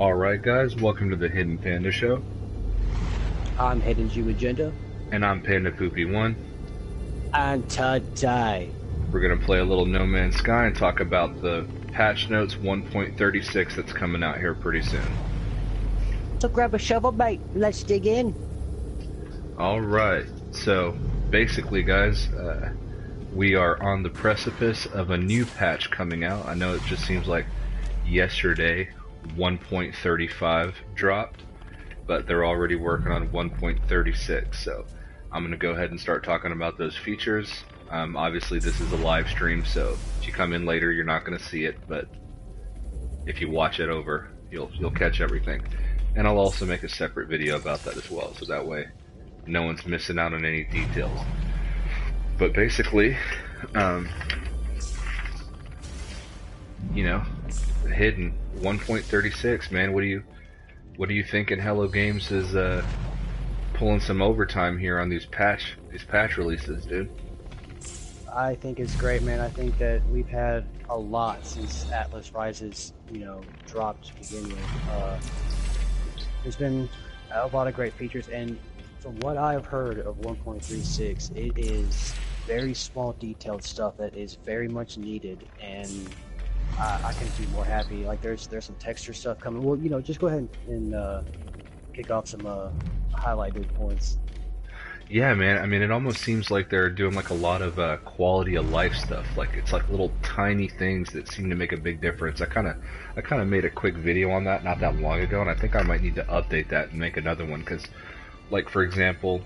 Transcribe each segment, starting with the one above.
Alright guys, welcome to the Hidden Panda Show. I'm HiddenJewAgenda. And I'm Pandapoopie1. And today, we're going to play a little No Man's Sky and talk about the patch notes 1.36 that's coming out here pretty soon. So grab a shovel, mate. Let's dig in. Alright, so basically guys, we are on the precipice of a new patch coming out. I know it just seems like yesterday 1.35 dropped, but they're already working on 1.36, so I'm going to go ahead and start talking about those features. Obviously this is a live stream, so if you come in later you're not going to see it, but if you watch it over you'll catch everything. And I'll also make a separate video about that as well, so that way no one's missing out on any details. But basically, you know, Hidden 1.36, man. What do you think? Hello Games is pulling some overtime here on these patch releases, dude? I think it's great, man. I think that we've had a lot since Atlas Rises, dropped to begin with. There's been a lot of great features, and from what I've heard of 1.36, it is very small, detailed stuff that is very much needed, and I couldn't be more happy. Like there's some texture stuff coming. Well, just go ahead and kick off some highlighted points. Yeah, man. I mean, it almost seems like they're doing like a lot of quality of life stuff. Like it's like little tiny things that seem to make a big difference. I kind of made a quick video on that not that long ago, and I think I might need to update that and make another one because, like for example,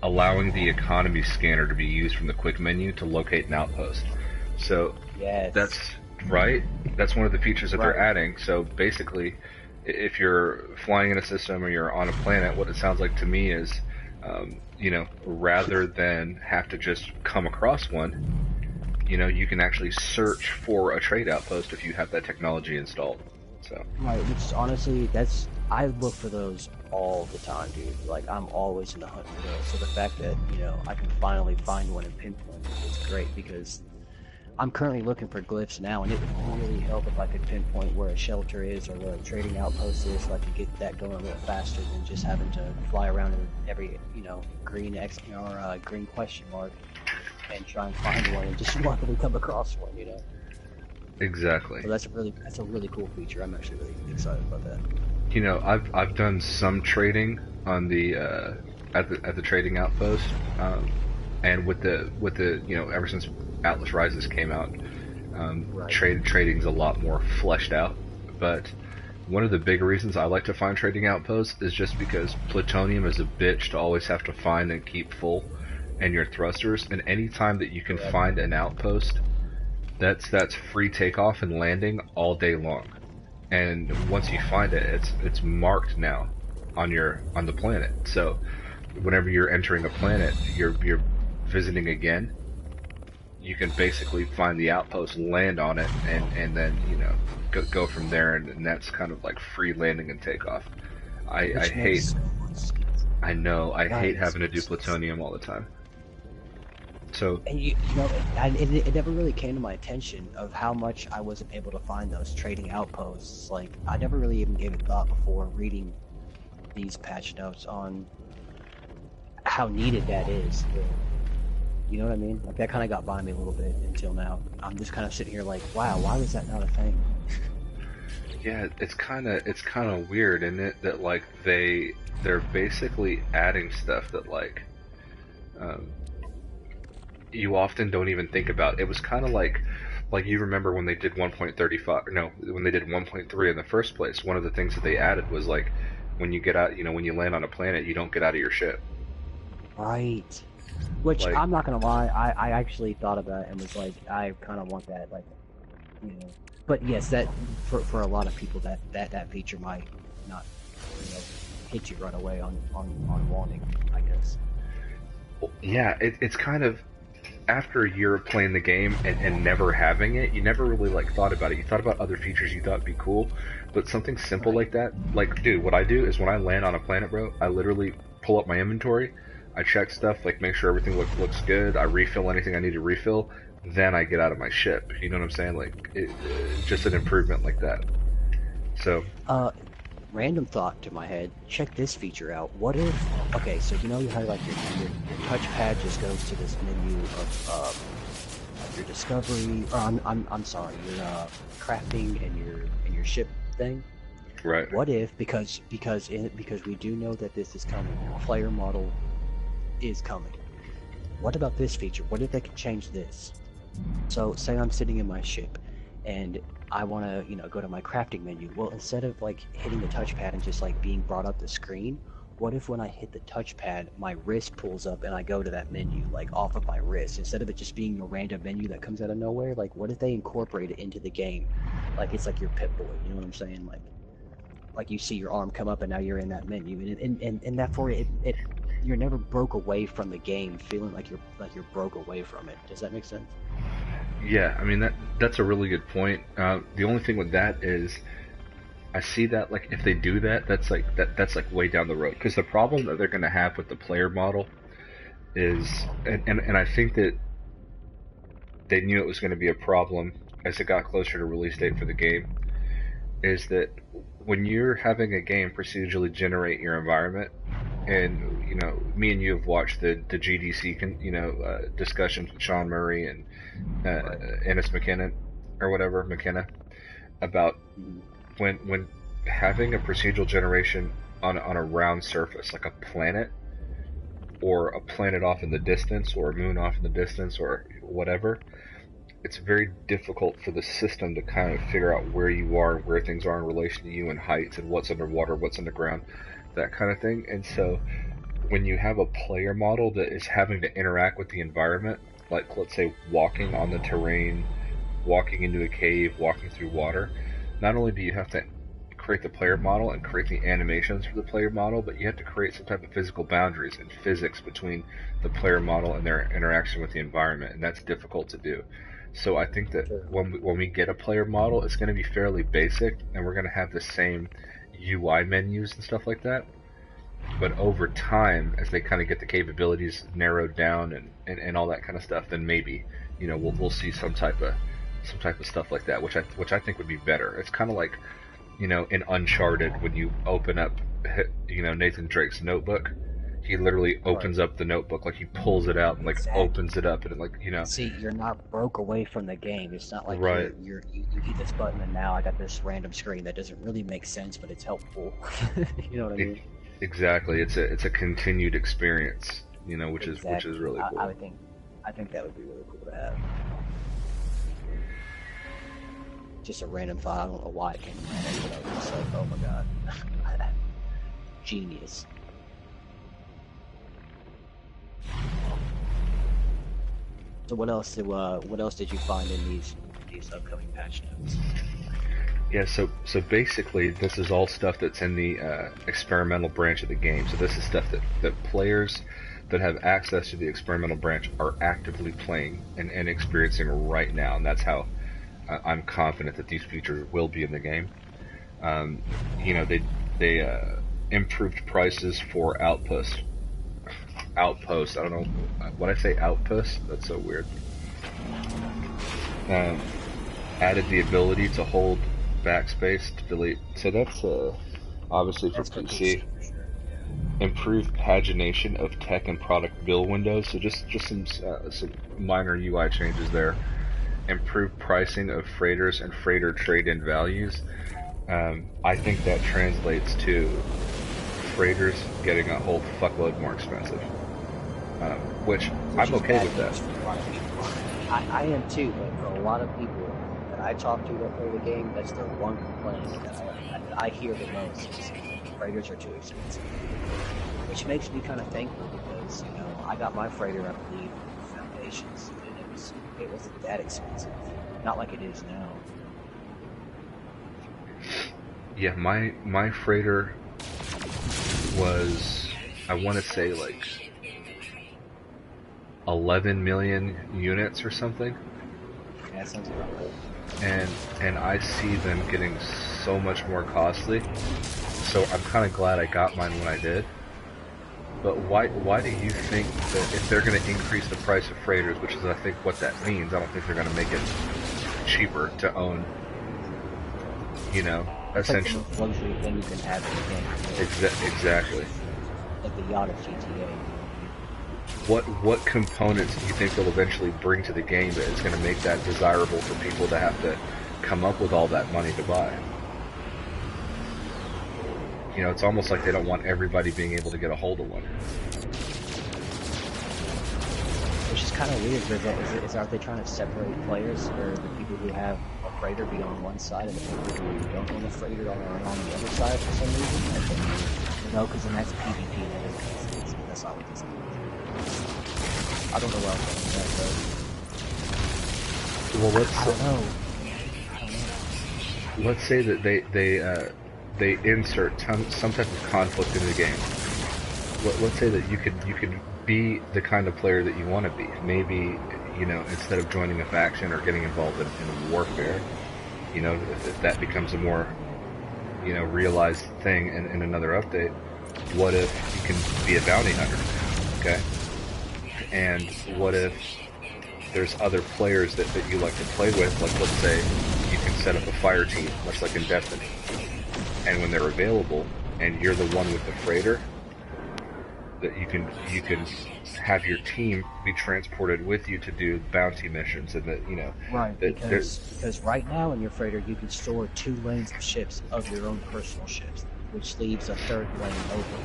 allowing the economy scanner to be used from the quick menu to locate an outpost. So yes. That's right. That's one of the features that they're adding. So basically, if you're flying in a system or you're on a planet, what it sounds like to me is, rather than have to just come across one, you can actually search for a trade outpost if you have that technology installed. So right, which honestly, I look for those all the time, dude. Like I'm always in the hunt for those. So the fact that I can finally find one and pinpoint it is great, because I'm currently looking for glyphs now, and it would really help if I could pinpoint where a shelter is or where a trading outpost is, so I could get that going a little faster than just having to fly around in every green X or green question mark and try and find one and just luckily come across one. Exactly. So that's a really cool feature. I'm actually really excited about that. I've done some trading on the at the trading outpost, and with the ever since Atlas Rises came out, trading's a lot more fleshed out. But one of the big reasons I like to find trading outposts is just because plutonium is a bitch to always have to find and keep full, and your thrusters. And any time that you can find an outpost, that's free takeoff and landing all day long. And once you find it, it's marked now on the planet. So whenever you're entering a planet, you're visiting again, you can basically find the outpost, land on it, and then go from there, and that's kind of like free landing and takeoff. I hate having to do plutonium all the time. So and it never really came to my attention of how much I wasn't able to find those trading outposts. Like I never really even gave it thought before reading these patch notes on how needed that is. You know what I mean? Like that kind of got by me a little bit until now. I'm just kind of sitting here like, wow, why was that not a thing? Yeah, it's kind of weird, isn't it? That like they're basically adding stuff that like you often don't even think about. It was kind of like you remember when they did 1.35, no, when they did 1.3 in the first place. One of the things that they added was like when you get out, when you land on a planet, you don't get out of your ship. Right. Which, I'm not gonna lie, I actually thought about it and was like, I kind of want that, But yes, that for a lot of people, that feature might not, hit you right away on wanting, I guess. Yeah, it's kind of, after a year of playing the game and never having it, you never really thought about it. You thought about other features you thought would be cool, but something simple like that, dude, what I do is when I land on a planet, bro, I literally pull up my inventory. I check stuff, make sure everything looks good. I refill anything I need to refill. Then I get out of my ship. You know what I'm saying? Just an improvement like that. So, Random thought to my head. Check this feature out. What if? Okay, so you know how like your touchpad just goes to this menu of your discovery. Or I'm sorry, your crafting and your ship thing. right. What if because we do know that this is coming, player model is coming. What about this feature? What if they could change this? So say I'm sitting in my ship and I want to, go to my crafting menu. Well, instead of like hitting the touchpad and just like being brought up the screen, what if when I hit the touchpad, my wrist pulls up and I go to that menu, like off of my wrist, instead of it just being a random menu that comes out of nowhere? Like, what if they incorporate it into the game? Like it's like your Pip-Boy, you know what I'm saying? Like you see your arm come up and now you're in that menu, and that for it you're never broke away from the game, feeling like you're broke away from it. Does that make sense? Yeah, I mean that's a really good point. The only thing with that is, I see that like if they do that, that's like way down the road. Because the problem that they're going to have with the player model is, and I think that they knew it was going to be a problem as it got closer to release date for the game, is that when you're having a game procedurally generate your environment, and me and you have watched the GDC discussions with Sean Murray and Ennis McKenna or whatever McKenna about when having a procedural generation on a round surface like a planet, or a planet off in the distance, or a moon off in the distance, or whatever, it's very difficult for the system to kind of figure out where you are and where things are in relation to you, and heights and what's underwater, what's underground, that kind of thing. And so when you have a player model that is having to interact with the environment, like let's say walking on the terrain, walking into a cave, walking through water, not only do you have to create the player model and create the animations for the player model, but you have to create some type of physical boundaries and physics between the player model and their interaction with the environment, and that's difficult to do. So I think that when we get a player model, it's going to be fairly basic, and we're going to have the same UI menus and stuff like that. But over time, as they kind of get the capabilities narrowed down and all that kind of stuff, then maybe we'll see some type of stuff like that, which I think would be better. It's kind of like in Uncharted, when you open up Nathan Drake's notebook, he literally opens up the notebook, like he pulls it out and like opens it up, and it See, you're not broke away from the game. It's not like right. you hit this button and now I got this random screen that doesn't really make sense, but it's helpful. You know what I mean? Exactly. It's a continued experience, which is really cool. I think that would be really cool to have. Just a random thought. I don't know why it came to my head, but I was just like, oh my god, genius. So what else did you find in these upcoming patch notes? Yeah, so basically this is all stuff that's in the experimental branch of the game. So this is stuff that players that have access to the experimental branch are actively playing and experiencing right now, and that's how I'm confident that these features will be in the game. They improved prices for outposts. I don't know when I say outposts. That's so weird. Added the ability to hold backspace to delete. So that's obviously for PC. Improved pagination of tech and product build windows. So just some minor UI changes there. Improved pricing of freighters and freighter trade-in values. I think that translates to freighters getting a whole fuckload more expensive, which I'm okay with that. I am too, but for a lot of people that I talk to that play the game, that's their one complaint that I hear the most is freighters are too expensive, which makes me kind of thankful because I got my freighter, I believe, Foundations, and it wasn't that expensive, not like it is now. Yeah, my freighter was, I want to say, like 11 million units or something. Yeah, that sounds about right. And I see them getting so much more costly. So I'm kind of glad I got mine when I did. But why do you think that if they're going to increase the price of freighters, which is I think what that means, I don't think they're going to make it cheaper to own, It's like the essentially. most luxury thing you can have in the game. Exactly. Like the yacht of GTA. What components do you think they'll eventually bring to the game that is going to make that desirable for people to have to come up with all that money to buy? You know, it's almost like they don't want everybody being able to get a hold of one. Which is kind of weird, because aren't they trying to separate players, or the people who have a freighter be on one side and the people who don't own a freighter are on the other side for some reason? I think, no, because then that's PvP. That's not what this is. I don't know what else Well, I don't know. let's say that they insert some type of conflict into the game. Let's say that you could be the kind of player that you want to be. Maybe, you know, instead of joining a faction or getting involved in warfare, you know, if that becomes a more, you know, realized thing in another update. What if you can be a bounty hunter? Okay. And what if there's other players that you like to play with? Like, let's say you can set up a fire team, much like in Destiny. And when they're available, and you're the one with the freighter, that you can have your team be transported with you to do bounty missions, and that, you know, Right, that because right now in your freighter you can store 2 lanes of ships of your own personal ships, which leaves a 3rd lane open.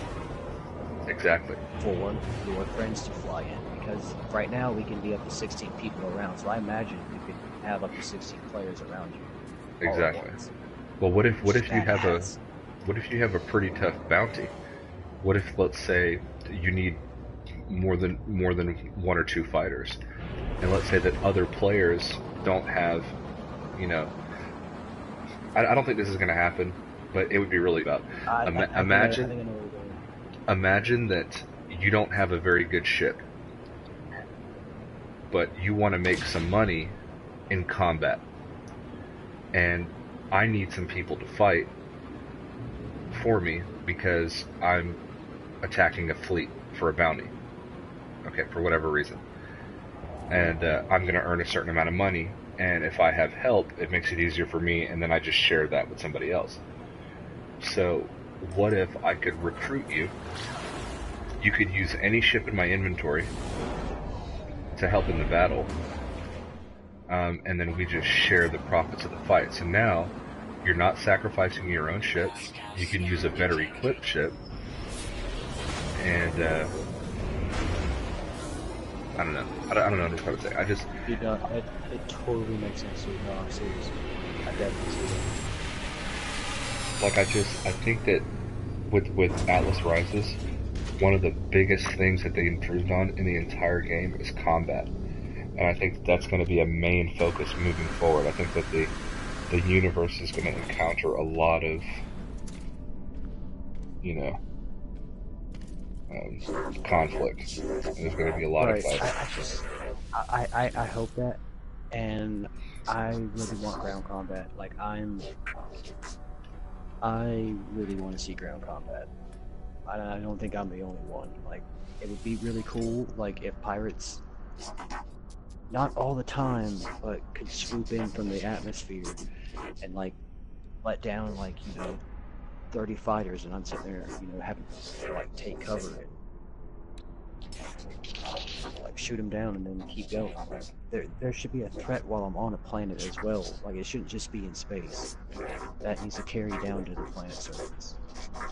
Exactly. For your friends to fly in. Because right now we can be up to 16 people around, so I imagine you could have up to 16 players around you. Exactly. Well, what if you have a pretty tough bounty? What if, let's say, you need more than 1 or 2 fighters, and let's say that other players don't have, you know, I don't think this is going to happen, but it would be really bad. Imagine that you don't have a very good ship, but you want to make some money in combat, and I need some people to fight for me because I'm attacking a fleet for a bounty. Okay, for whatever reason. And I'm going to earn a certain amount of money, and if I have help, it makes it easier for me, and then I just share that with somebody else. So, what if I could recruit you? You could use any ship in my inventory to help in the battle, and then we just share the profits of the fight. So now, you're not sacrificing your own ship. You can use a better equipped ship, and I don't know. I don't know what I would say. I just it totally makes sense to me. No, I'm serious. I definitely see it. Like, I think that with Atlas Rises, one of the biggest things that they improved on in the entire game is combat, and I think that's going to be a main focus moving forward. I think that the universe is going to encounter a lot of, you know, conflict, and there's going to be a lot of fights. I hope that, and I really want ground combat. Like, I really want to see ground combat. I don't think I'm the only one. Like, it would be really cool, like, if pirates, not all the time, but could swoop in from the atmosphere and, like, let down, like, you know, 30 fighters, and I'm sitting there, you know, having to, like, take cover and, like, shoot them down and then keep going. Like, there should be a threat while I'm on a planet as well. Like, it shouldn't just be in space. That needs to carry down to the planet surface.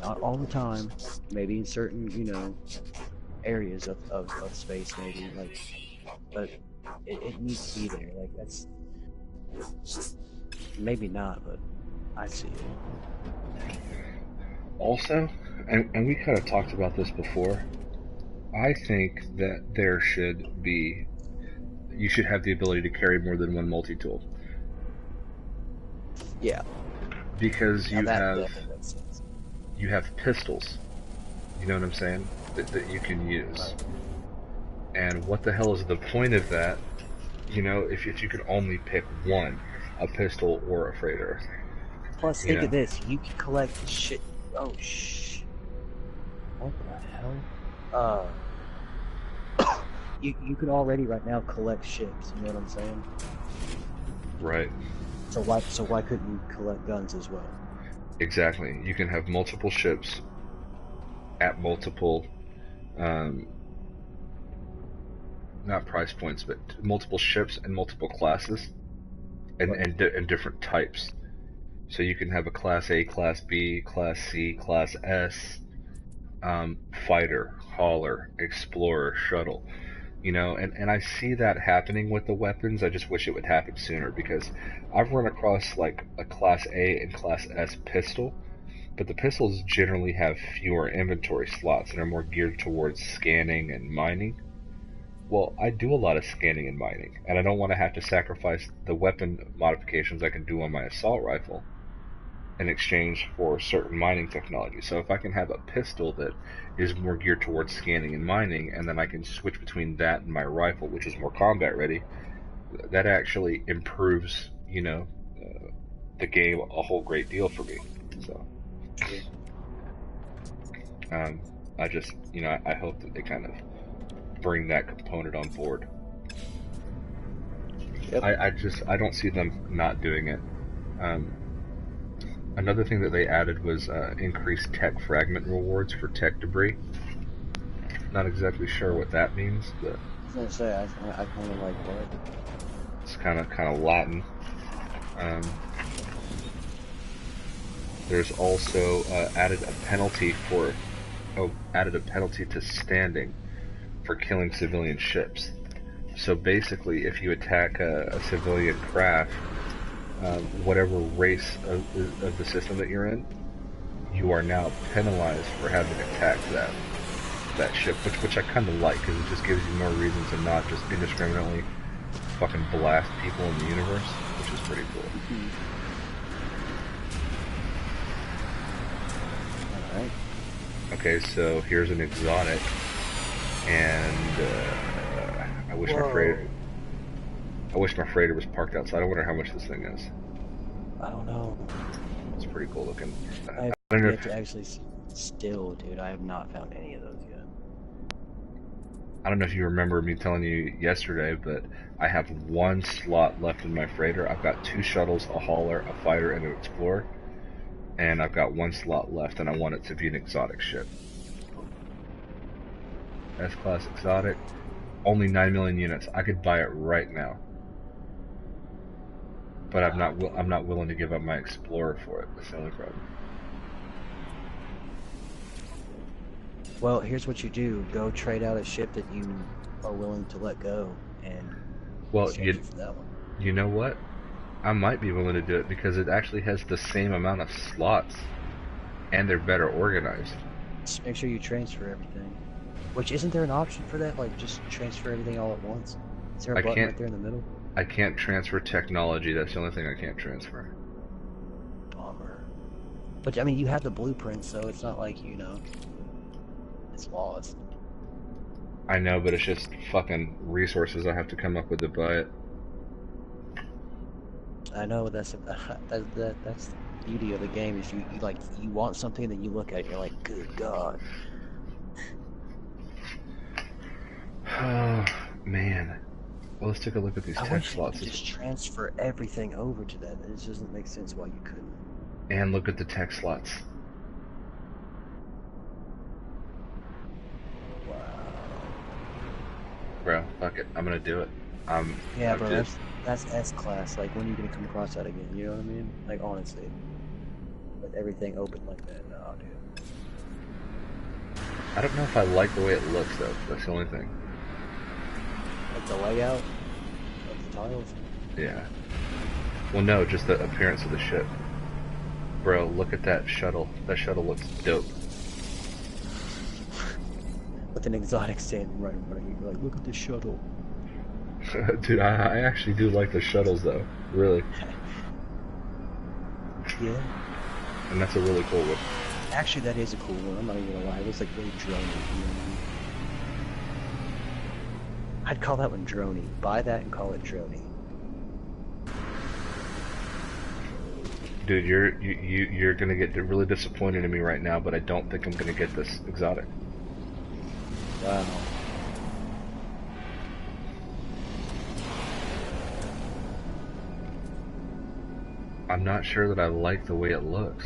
Not all the time, maybe in certain, you know, areas of space, maybe, like, but it needs to be there. Like, that's, maybe not, but I see it. Also, and we kind of talked about this before, I think that you should have the ability to carry more than one multi-tool. Yeah. Because you have pistols, you know what I'm saying, that you can use. Right. And what the hell is the point of that, you know, if you could only pick one, a pistol or a freighter? Plus, think of this, you can collect shit. Oh, shh. What the hell? You can already right now collect ships, you know what I'm saying? Right. So why couldn't you collect guns as well? Exactly. You can have multiple ships at multiple, um, not price points, but multiple ships and multiple classes and different types. So you can have a Class A, Class B, Class C, Class S, fighter, hauler, explorer, shuttle. And I see that happening with the weapons. I just wish it would happen sooner because I've run across like a Class A and Class S pistol, but the pistols generally have fewer inventory slots and are more geared towards scanning and mining. Well, I do a lot of scanning and mining, and I don't want to have to sacrifice the weapon modifications I can do on my assault rifle in exchange for certain mining technology. So if I can have a pistol that is more geared towards scanning and mining, and then I can switch between that and my rifle, which is more combat ready, that actually improves, the game a whole great deal for me. So, True. um, I just, I hope that they kind of bring that component on board. Yep. I don't see them not doing it. Another thing that they added was increased tech fragment rewards for tech debris. Not exactly sure what that means, but I was gonna say I kind of like what. it's kind of Latin. There's also added a penalty to standing for killing civilian ships. So basically, if you attack a civilian craft, whatever race of the system that you're in, you are now penalized for having attacked that ship, which I kind of like, because it just gives you more reason to not just indiscriminately fucking blast people in the universe, which is pretty cool. Alright. Okay, so here's an exotic, and I wish my freighter was parked outside. I wonder how much this thing is. I don't know. It's pretty cool looking. I don't know have to actually still, dude. I have not found any of those yet. I don't know if you remember me telling you yesterday, but I have one slot left in my freighter. I've got 2 shuttles, a hauler, a fighter, and an explorer. And I've got 1 slot left, and I want it to be an exotic ship. S-Class exotic. Only 9 million units. I could buy it right now. But I'm not willing to give up my explorer for it. That's the only problem. Well, here's what you do: go trade out a ship that you are willing to let go, and exchange it for that one. You know what? I might be willing to do it because it actually has the same amount of slots, and they're better organized. Just make sure you transfer everything. Which, isn't there an option for that? Like, just transfer everything all at once? Is there a button right there in the middle? I can't transfer technology. That's the only thing I can't transfer. Bummer. But I mean, you have the blueprint, so it's not like, it's lost. I know, but it's just fucking resources I have to come up with to buy it. I know, that's the beauty of the game. If you want something, then you look at it and you're like, good God. Oh, man. Well, let's take a look at these tech slots. Just transfer everything over to that. It just doesn't make sense why you couldn't. And look at the tech slots. Wow. Bro, fuck it. I'm gonna do it. Yeah, bro, that's S-Class. Like, when are you gonna come across that again? You know what I mean? Like, honestly. With everything open like that. No, dude. I don't know if I like the way it looks, though. That's the only thing. Like the layout of the tiles? Yeah. Well, no, just the appearance of the ship. Bro, look at that shuttle. That shuttle looks dope. With an exotic standing right in front of you. You're like, look at the shuttle. Dude, I actually do like the shuttles, though. Really. Yeah. And that's a really cool one. Actually, that is a cool one. I'm not even gonna lie. It looks like really droney. I'd call that one droney. Buy that and call it droney. Dude, you're gonna get really disappointed in me right now, but I don't think I'm gonna get this exotic. Wow. I'm not sure that I like the way it looks.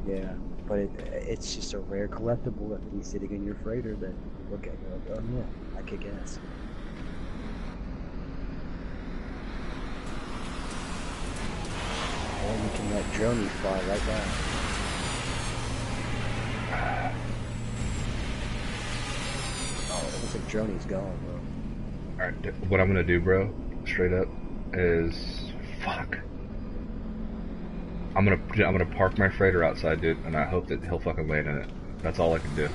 Yeah, but it's just a rare collectible that will be sitting in your freighter that you look at and you're like, oh yeah, I kick ass. And you can let Droney fly right down. Oh, it looks like Droney's gone, bro. Alright, what I'm gonna do, bro, straight up, is fuck. I'm gonna park my freighter outside, dude, and I hope that he'll fucking land in it. That's all I can do.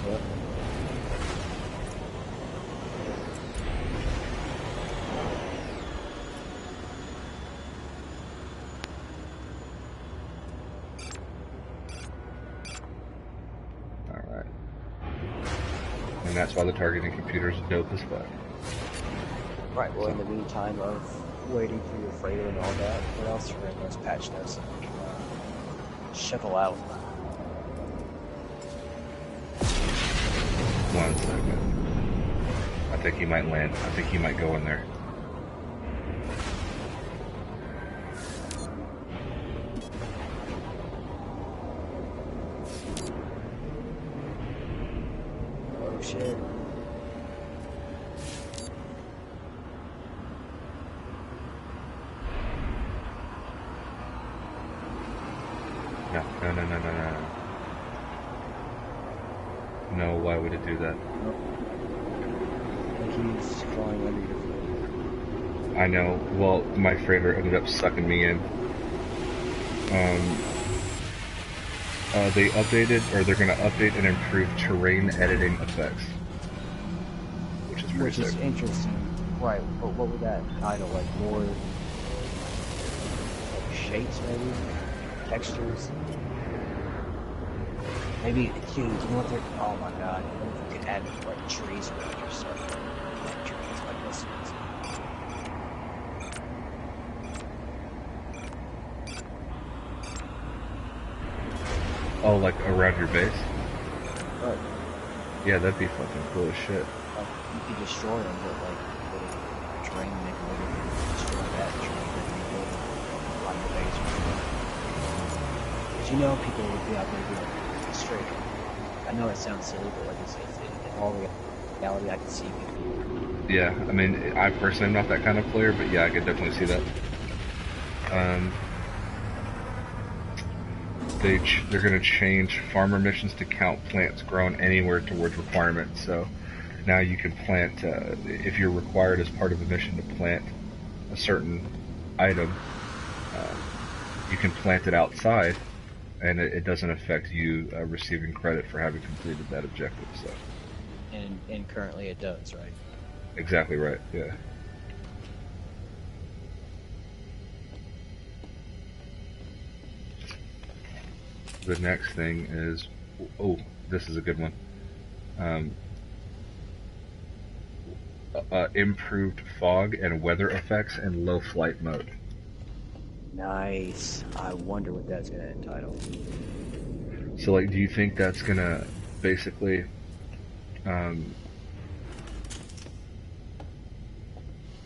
What? Alright. And that's why the targeting computer's dope as fuck. Right, well, in the meantime of waiting for your freighter and all that, what else are in those patch notes that we can shovel out? 1 second. I think he might land. I think he might go in there. Oh shit. No. No, why would it do that? Nope. I think he's flying under your freighter. I know. Well, my freighter ended up sucking me in. They updated, or they're going to update and improve terrain editing effects, which is pretty sick. Interesting. Right, but what would that title, like more like shapes maybe? Textures? Maybe, dude, you know what they're, oh my god, what if you could add like trees around your stuff? Like trees like this ones. Oh, like around your base? Right. Yeah, that'd be fucking cool as shit. Like, you could destroy them, but like, put a train, make a little, destroy that train, make a little, on your base or something. Because you know people would be out there doing straight. I know it sounds silly, but like it's in all reality, I can see people. Yeah, I mean, I personally am not that kind of player, but yeah, I could definitely see that. They're going to change farmer missions to count plants grown anywhere towards requirement. So now you can plant, if you're required as part of a mission to plant a certain item, you can plant it outside, and it doesn't affect you receiving credit for having completed that objective. So. And currently it does, right? Exactly right. Yeah. The next thing is, oh, this is a good one. Improved fog and weather effects in low flight mode. Nice. I wonder what that's going to entitle. So, like, do you think that's going to basically,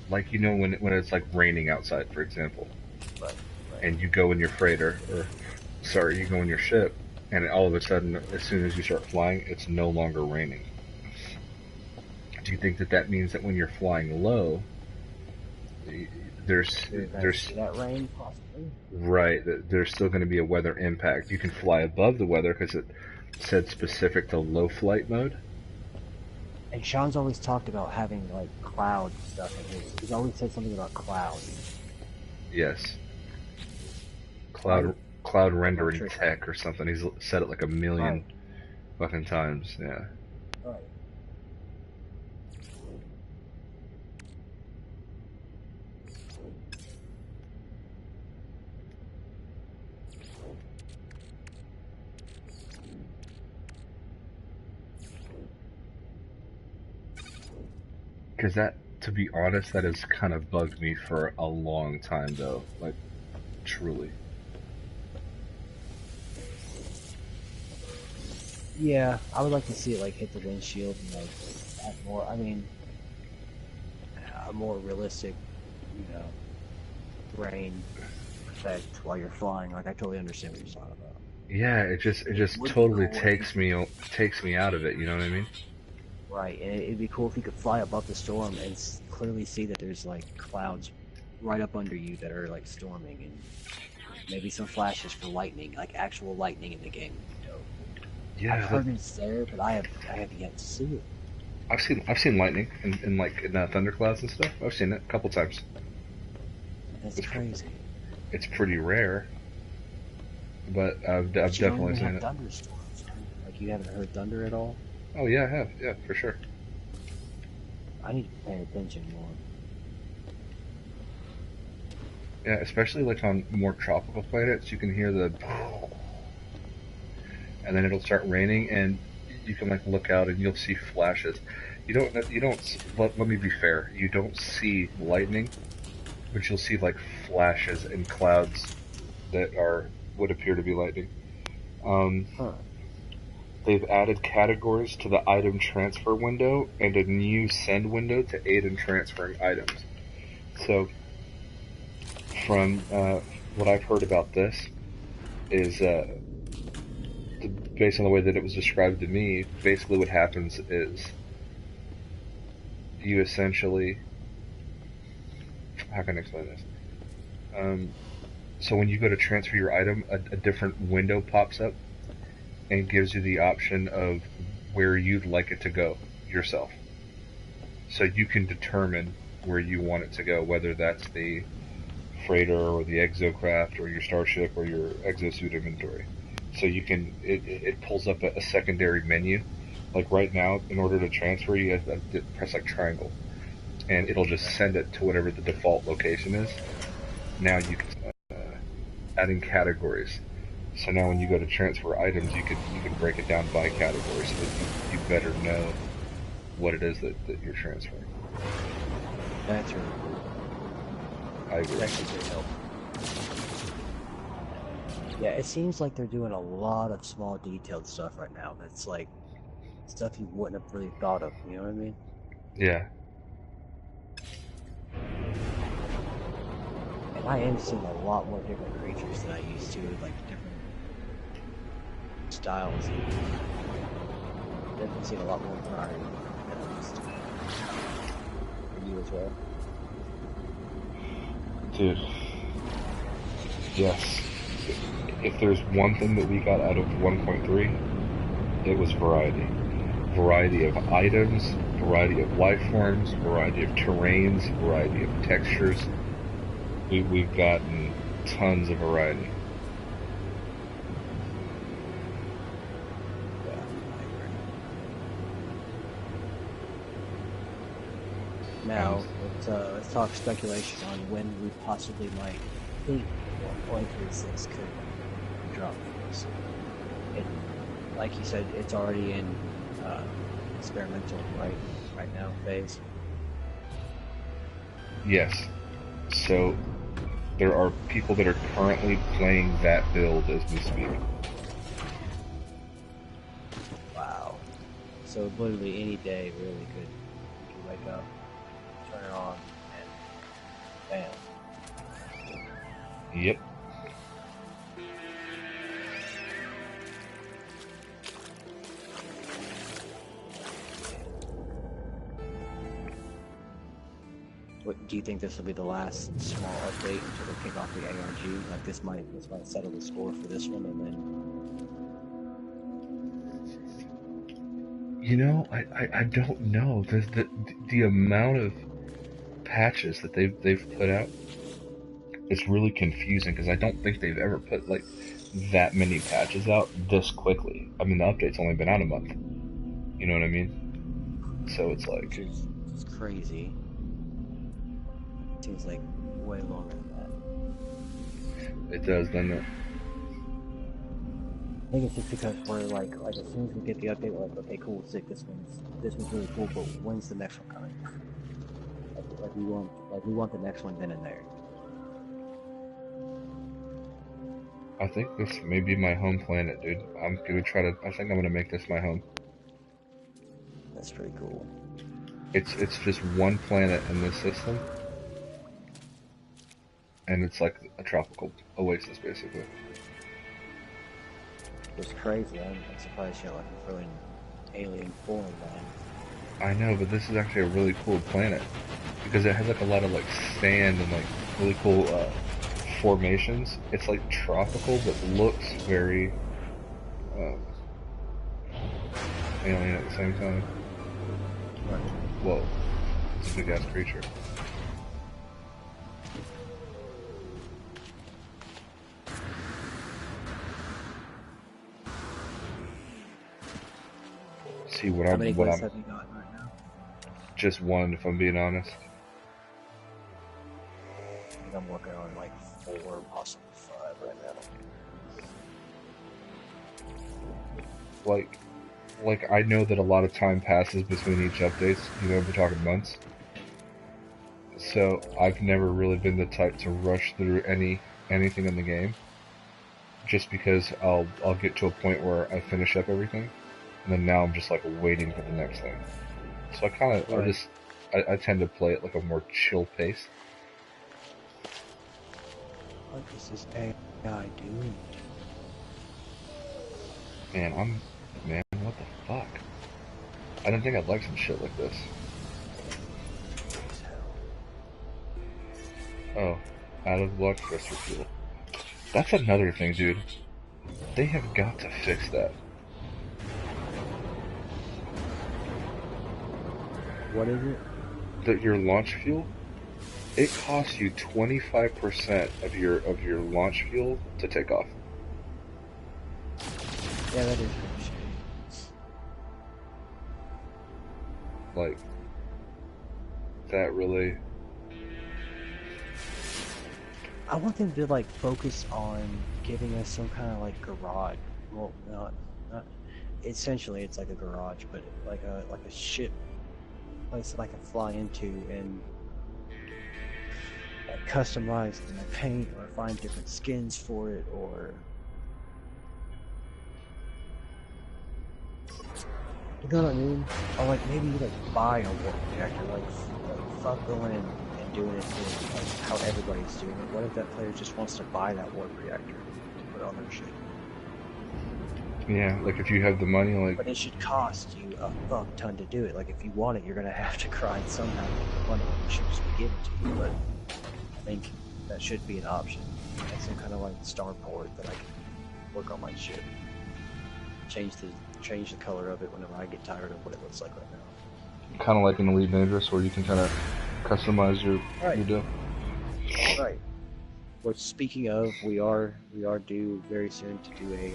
like, you know, when it's like raining outside, for example, Right. and you go in your freighter, or sorry, you go in your ship, and all of a sudden, as soon as you start flying, it's no longer raining. Do you think that means that when you're flying low, there's that rain possibly? right, there's still going to be a weather impact. You can fly above the weather because it said specific to low flight mode. And Sean's always talked about having like cloud stuff in his. He's always said something about clouds. Yes. Cloud rendering tech or something. He's said it like a million fucking times. Yeah. Right. Because that, to be honest, that has kind of bugged me for a long time, though. Like, truly. Yeah, I would like to see it like hit the windshield and like have more. I mean, a more realistic, you know, rain effect while you're flying. Like I totally understand what you're talking about. Yeah, it just Would be totally cool if you, takes me out of it. You know what I mean? right, and it'd be cool if you could fly above the storm and clearly see that there's like clouds right up under you that are like storming, and maybe some flashes for lightning, like actual lightning in the game would be dope. I've Yeah, heard it's there, but I have yet to see it. I've seen lightning in like in thunderclouds and stuff. I've seen it a couple times. That's It's crazy. it's pretty rare, but I've But you don't definitely even seen have it. thunderstorms, right? Like you haven't heard thunder at all. Oh yeah, I have. Yeah, for sure. I need to pay attention more. Yeah, especially like on more tropical planets, you can hear the, and then it'll start raining, and you can like look out and you'll see flashes. You don't. Let me be fair. You don't see lightning, but you'll see like flashes and clouds that are would appear to be lightning. Um, Huh. they've added categories to the item transfer window and a new send window to aid in transferring items. So, from what I've heard about this, is based on the way that it was described to me, basically what happens is you essentially, how can I explain this? So when you go to transfer your item, a different window pops up and gives you the option of where you'd like it to go yourself. So you can determine where you want it to go, whether that's the freighter or the exocraft or your starship or your exosuit inventory. So you can, it pulls up a secondary menu. Like right now, in order to transfer, you have to press like triangle, and it'll just send it to whatever the default location is. Now you can adding categories. So now when you go to transfer items, you can break it down by category, so that you better know what it is that you're transferring. That's really cool. I agree. That should really help. Yeah, it seems like they're doing a lot of small detailed stuff right now. That's like stuff you wouldn't have really thought of. You know what I mean? Yeah. And I am seeing a lot more different creatures than I used to, like different styles. Definitely seeing a lot more variety than I used to. For you as well. Dude. Yes. If there's one thing that we got out of 1.3, it was variety. Variety of items, variety of life forms, variety of terrains, variety of textures. We've gotten tons of variety. Yeah, I agree. Now, let's talk speculation on when we possibly might think 1.36 could drop this. It, like you said, it's already in experimental right now phase. Yes. So there are people that are currently playing that build as we speak. Wow. So literally any day, really could you could wake up, turn it on, and bam. Yep. What do you think this will be the last small update until they kick off the ARG? Like this might settle the score for this one, and then You know, I don't know. The amount of patches that they've put out, it's really confusing because I don't think they've ever put like that many patches out this quickly. I mean, the update's only been out a month. You know what I mean? So it's like, it's crazy. Seems like way longer than that. it does, doesn't it? I think it's just because we're like as soon as we get the update, we're like, okay, cool, sick. This one's really cool, but when's the next one coming? Like we want the next one then and there. I think this may be my home planet, dude. I'm gonna try to. I think I'm gonna make this my home. That's pretty cool. It's just one planet in this system, and it's like a tropical oasis, basically. It's crazy. I'm surprised you got like a really alien form, man. I know, but this is actually a really cool planet because it has like a lot of like sand and like really cool formations. It's like tropical, but looks very alien at the same time. Right. Whoa, it's a big ass creature. See what How many I'm quests have you got right now? just one, if I'm being honest. I think I'm working on like 4, possibly 5 right now. Like I know that a lot of time passes between each updates. You know, we're talking months. So I've never really been the type to rush through anything in the game. Just because I'll get to a point where I finish up everything, and then now I'm just like waiting for the next thing. So I tend to play it like a more chill pace. What is this AI doing? Man, what the fuck? I didn't think I'd like some shit like this. Oh, out of luck, crystal fuel. That's another thing, dude. They have got to fix that. What is it? That your launch fuel, it costs you 25% of your launch fuel to take off. Yeah, that is pretty shitty. Like, that really... I want them to like focus on giving us some kind of like garage. Well, not essentially it's like a garage, but like a ship place that I can fly into and like customize my paint or find different skins for it, or you know what I mean? Or like maybe you like buy a warp reactor, like fuck going in and doing it like how everybody's doing it. What if that player just wants to buy that warp reactor to put on their ship? Yeah, like if you have the money, like... But it should cost you a fuck ton to do it. Like if you want it, you're gonna have to grind somehow to get the money. It should just be given to you, but I think that should be an option. Like some kind of like starport that I can work on my ship. Change the color of it whenever I get tired of what it looks like right now. Kind of like in Elite Dangerous, where you can kind of customize your deal. Right. Well, speaking of, we are due very soon to do a.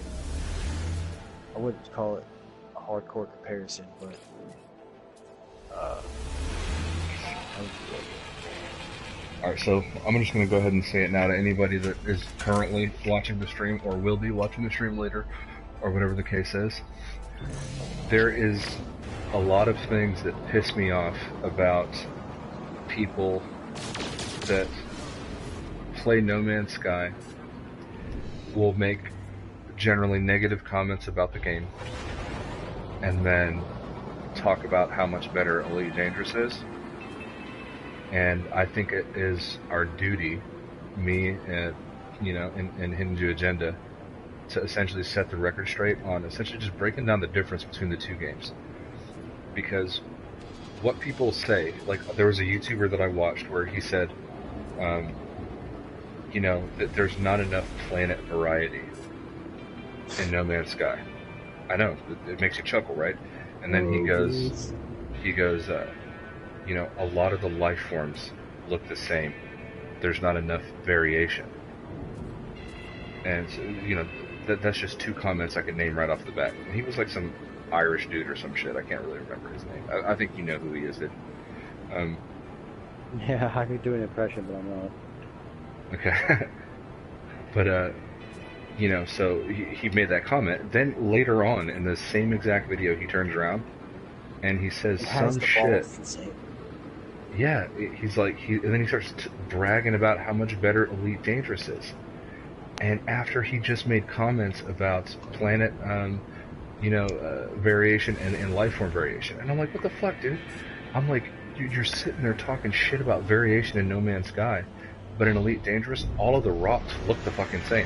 I wouldn't call it a hardcore comparison, but Alright, so I'm just going to go ahead and say it now to anybody that is currently watching the stream or will be watching the stream later, or whatever the case is. There is a lot of things that piss me off about people that play No Man's Sky, will make generally negative comments about the game, and then talk about how much better Elite Dangerous is. And I think it is our duty, me and in HiddenJewAgenda, to essentially set the record straight on essentially just breaking down the difference between the two games. Because what people say, like there was a YouTuber that I watched where he said, that there's not enough planet variety in No Man's Sky. I know, it makes you chuckle, right? And then he goes, a lot of the life forms look the same. There's not enough variation. And so, that's just two comments I can name right off the bat. And he was like some Irish dude or some shit. I can't really remember his name. I think you know who he is. Yeah, I could do an impression, but I'm not. Okay. But, so he made that comment. Then later on in the same exact video, he turns around and he says some shit. Yeah, he's like, and then he starts bragging about how much better Elite Dangerous is. And after he just made comments about planet, variation and life form variation. And I'm like, what the fuck, dude? I'm like, you're sitting there talking shit about variation in No Man's Sky, But in Elite Dangerous, all of the rocks look the fucking same.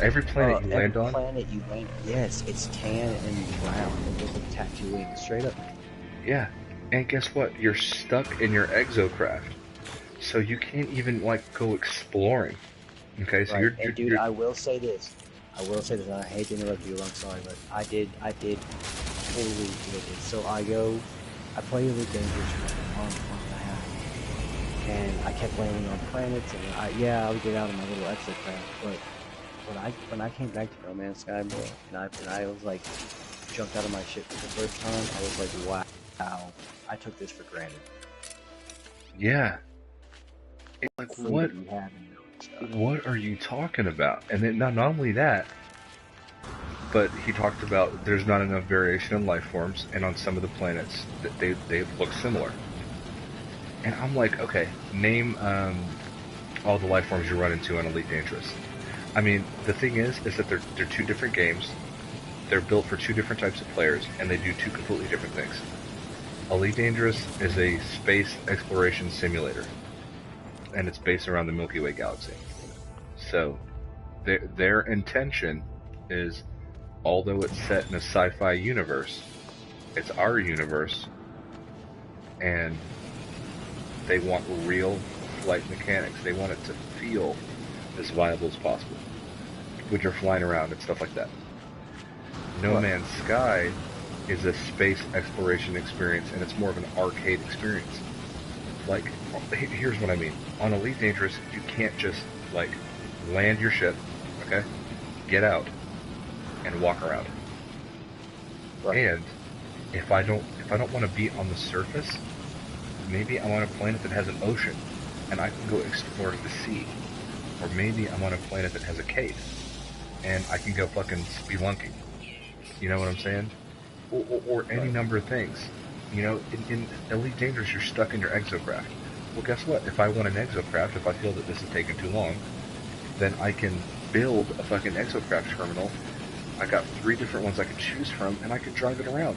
Every planet you land on. Every planet you land, yes, it's tan and brown. It looks like Tatooine, straight up. Yeah, and guess what? You're stuck in your exocraft, so you can't even like go exploring. Okay, so Right. you're, And dude, I will say this. And I hate to interrupt you. I'm sorry, but I did totally get it. So I play Elite Dangerous for a month and a half, and I kept landing on planets, and I would get out of my little exocraft, but when I came back to No Man's Sky, bro, and I was like jumped out of my ship for the first time, I was like, wow, I took this for granted. Yeah. Like what? You have in No Man's Sky. What are you talking about? And then not only that, but he talked about there's not enough variation in life forms, and on some of the planets that they look similar. And I'm like, okay, name all the life forms you run into on Elite Dangerous. I mean, the thing is that they're two different games. They're built for two different types of players, and they do two completely different things. Elite Dangerous is a space exploration simulator, and it's based around the Milky Way galaxy. So, their intention is, although it's set in a sci-fi universe, it's our universe, and they want real flight mechanics. They want it to feel as viable as possible when you're flying around and stuff like that. No Man's Sky is a space exploration experience, and it's more of an arcade experience. Like, here's what I mean. On Elite Dangerous, you can't just, like, land your ship, okay, get out, and walk around. Right. And if I don't want to be on the surface, maybe I'm on a planet that has an ocean, and I can go explore the sea. Or maybe I'm on a planet that has a cave, and I can go fucking spelunking. You know what I'm saying? Or any number of things. You know, in Elite Dangerous, you're stuck in your exocraft. Well, guess what? If I want an exocraft, if I feel that this is taking too long, then I can build a fucking exocraft terminal. I got 3 different ones I can choose from, and I can drive it around.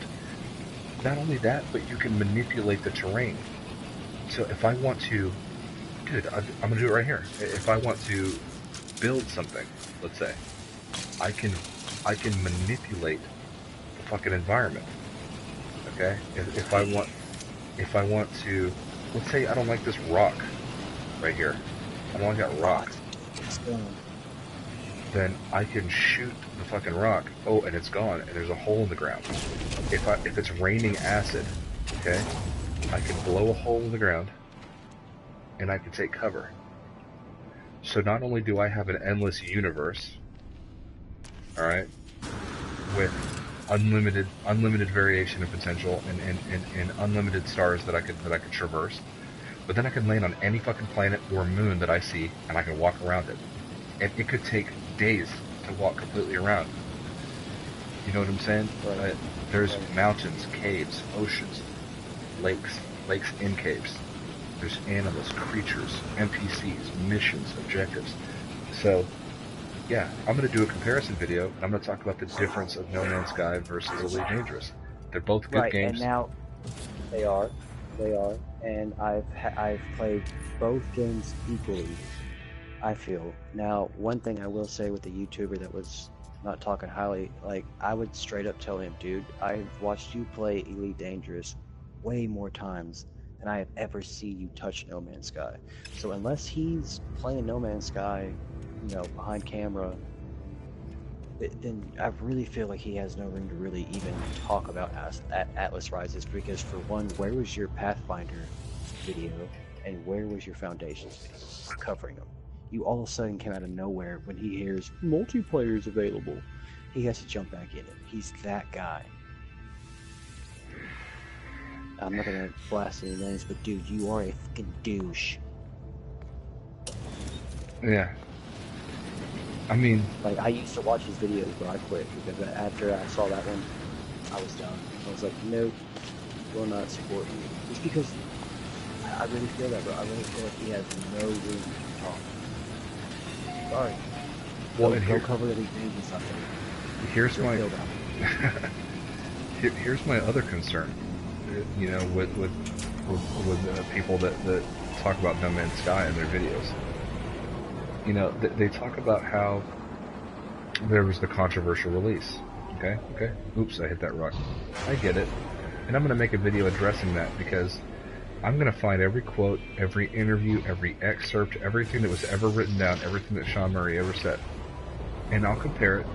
Not only that, but you can manipulate the terrain. So if I want to... Dude, I'm gonna do it right here. If I want to build something, let's say, I can manipulate the fucking environment. Okay? If I want to, let's say I don't like this rock right here. I don't like that rock. Then I can shoot the fucking rock. Oh, and it's gone, and there's a hole in the ground. If it's raining acid, okay, I can blow a hole in the ground, and I can take cover. So not only do I have an endless universe, alright, with unlimited variation of potential and unlimited stars that I could traverse, but then I can land on any fucking planet or moon that I see, and I can walk around it. And it could take days to walk completely around. You know what I'm saying? Right. There's mountains, caves, oceans, lakes in caves. There's animals, creatures, NPCs, missions, objectives. So, yeah, I'm going to do a comparison video, and I'm going to talk about the difference of No Man's Sky versus Elite Dangerous. They're both good games. And now, they are, and I've played both games equally, I feel. Now, one thing I will say with the YouTuber that was not talking highly, like, I would straight up tell him, dude, I've watched you play Elite Dangerous way more times than I have ever seen you touch No Man's Sky. So unless he's playing No Man's Sky, you know, behind camera, then I really feel like he has no room to really even talk about Atlas Rises, because for one, where was your Pathfinder video, and where was your Foundations video covering them? You all of a sudden came out of nowhere when he hears multiplayer is available. He has to jump back in it. He's that guy. I'm not gonna blast any names, but dude, you are a fucking douche. Yeah. I mean... Like, I used to watch his videos, but I quit, because after I saw that one, I was done. I was like, nope, will not support you. Just because I really feel that, bro. I really feel like he has no room to talk. Sorry. Well, go cover Elite Dangerous something. Here's my... here's my other concern. You know, with people that talk about No Man's Sky in their videos. you know, they talk about how there was the controversial release. Okay, okay. Oops, I hit that rock. I get it. And I'm going to make a video addressing that because I'm going to find every quote, every interview, every excerpt, everything that was ever written down, everything that Sean Murray ever said. And I'll compare it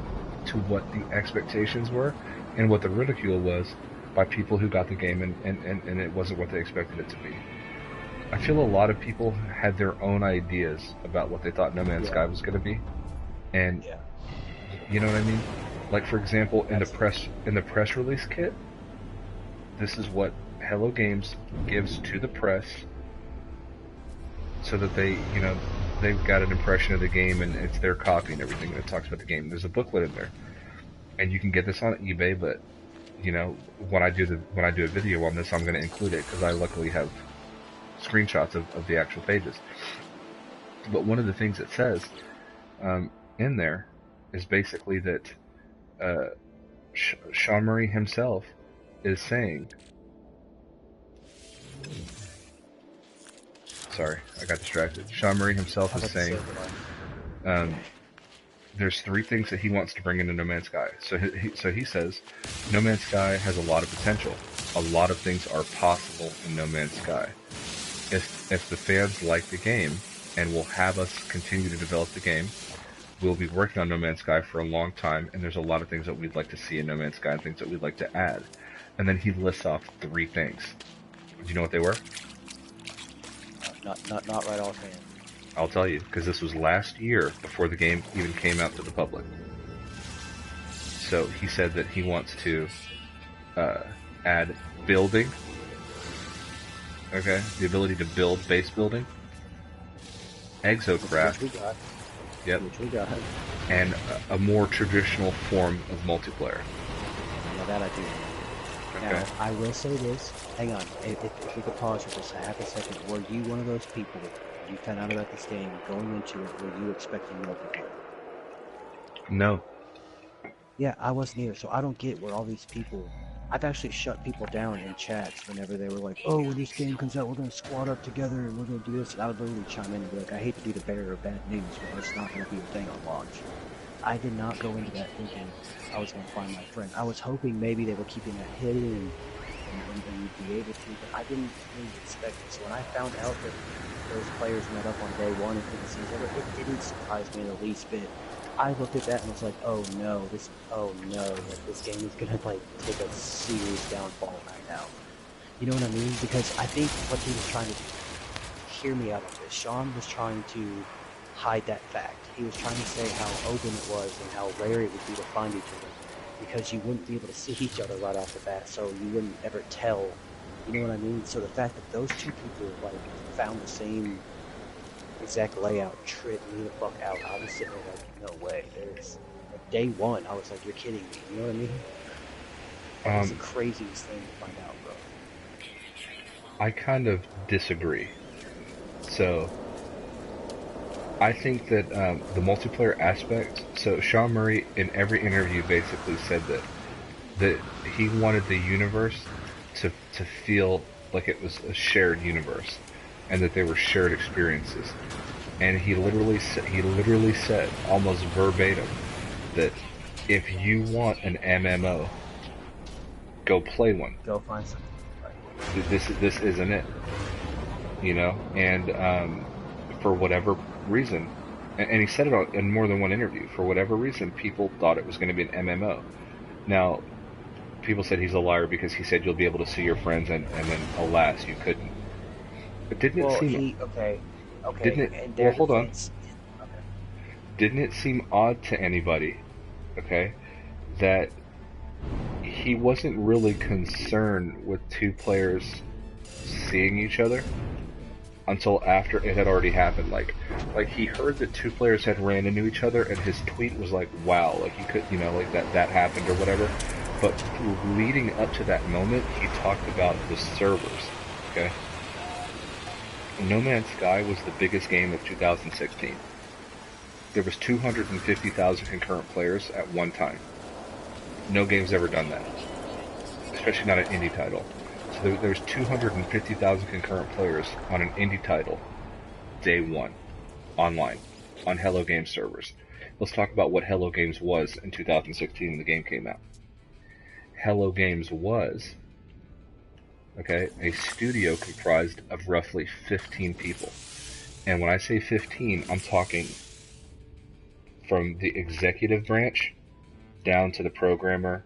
to what the expectations were and what the ridicule was by people who got the game and it wasn't what they expected it to be. I feel a lot of people had their own ideas about what they thought No Man's Sky was going to be. And you know what I mean? Like, for example, in the press release kit, this is what Hello Games gives to the press so that they, you know, they've got an impression of the game and it's their copy and everything that talks about the game. There's a booklet in there. And you can get this on eBay, but, you know, when I do a video on this, I'm going to include it because I luckily have screenshots of the actual pages. But one of the things it says in there is basically that Sean Murray himself is saying, sorry, I got distracted. Sean Murray himself is saying there's 3 things that he wants to bring into No Man's Sky. So he says No Man's Sky has a lot of potential. A lot of things are possible in No Man's Sky. If the fans like the game and will have us continue to develop the game, we'll be working on No Man's Sky for a long time, and there's a lot of things that we'd like to see in No Man's Sky and things that we'd like to add. And then he lists off 3 things. Do you know what they were? Not right offhand. I'll tell you, because this was last year before the game even came out to the public. So he said that he wants to add building. Okay, the ability to build base building. Exocraft. Which we got. Yep. Which we got. And a more traditional form of multiplayer. Now that I do. Okay. Now, I will say this. Hang on. If we could pause for just a half a second. Were you one of those people, you found out about this game, going into it, were you expecting multiplayer? No. Yeah, I wasn't either. So I don't get where all these people... I've actually shut people down in chats whenever they were like, oh, when this game comes out, we're going to squad up together and we're going to do this. And I would literally chime in and be like, I hate to be the bearer of bad news, but it's not going to be a thing on launch. I did not go into that thinking I was going to find my friend. I was hoping maybe they were keeping that hidden and you'd be able to, but I didn't really expect it. So when I found out that those players met up on day 1 and couldn't see each other, it didn't surprise me in the least bit. I looked at that and was like, oh no, like this game is gonna like take a serious downfall right now. You know what I mean? Because I think what he was trying to do, hear me out on this, Sean was trying to hide that fact. He was trying to say how open it was and how rare it would be to find each other, because you wouldn't be able to see each other right off the bat, so you wouldn't ever tell. You know what I mean? So the fact that those 2 people like found the same exact layout tripped me the fuck out. I was sitting there like, no way. There's like, day 1, I was like, you're kidding me. You know what I mean? It's the craziest thing to find out, bro. I kind of disagree. So I think that the multiplayer aspect. So Sean Murray in every interview basically said that he wanted the universe to feel like it was a shared universe, and that they were shared experiences. And he literally said almost verbatim that if you want an MMO, go play one. Go find something. Right. This isn't it. You know, and for whatever reason, and he said it in more than one interview, for whatever reason, people thought it was going to be an MMO. Now, people said he's a liar because he said you'll be able to see your friends, and then alas, you couldn't. But didn't it seem... Okay. Didn't it... Well, hold on. Okay. Didn't it seem odd to anybody, okay, that he wasn't really concerned with 2 players seeing each other until after it had already happened? Like he heard that 2 players had ran into each other, and his tweet was like, wow, like you could, you know, like that happened or whatever. But leading up to that moment, he talked about the servers, okay? No Man's Sky was the biggest game of 2016. There was 250,000 concurrent players at one time. No game's ever done that, especially not an indie title. So there's 250,000 concurrent players on an indie title, day 1, online. on Hello Games servers. Let's talk about what Hello Games was in 2016 when the game came out. Hello Games was, okay, a studio comprised of roughly 15 people. And when I say 15, I'm talking from the executive branch down to the programmer,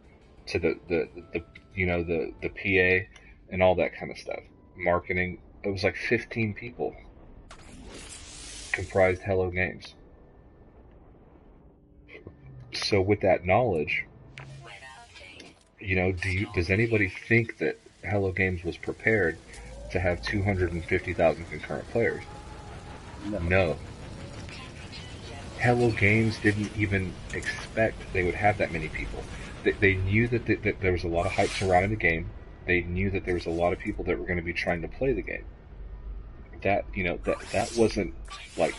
to the PA and all that kind of stuff. Marketing. It was like 15 people comprised Hello Games. So with that knowledge, does anybody think that Hello Games was prepared to have 250,000 concurrent players? No. Hello Games didn't even expect they would have that many people. They knew that there was a lot of hype surrounding the game. They knew that there was a lot of people that were going to be trying to play the game. That wasn't like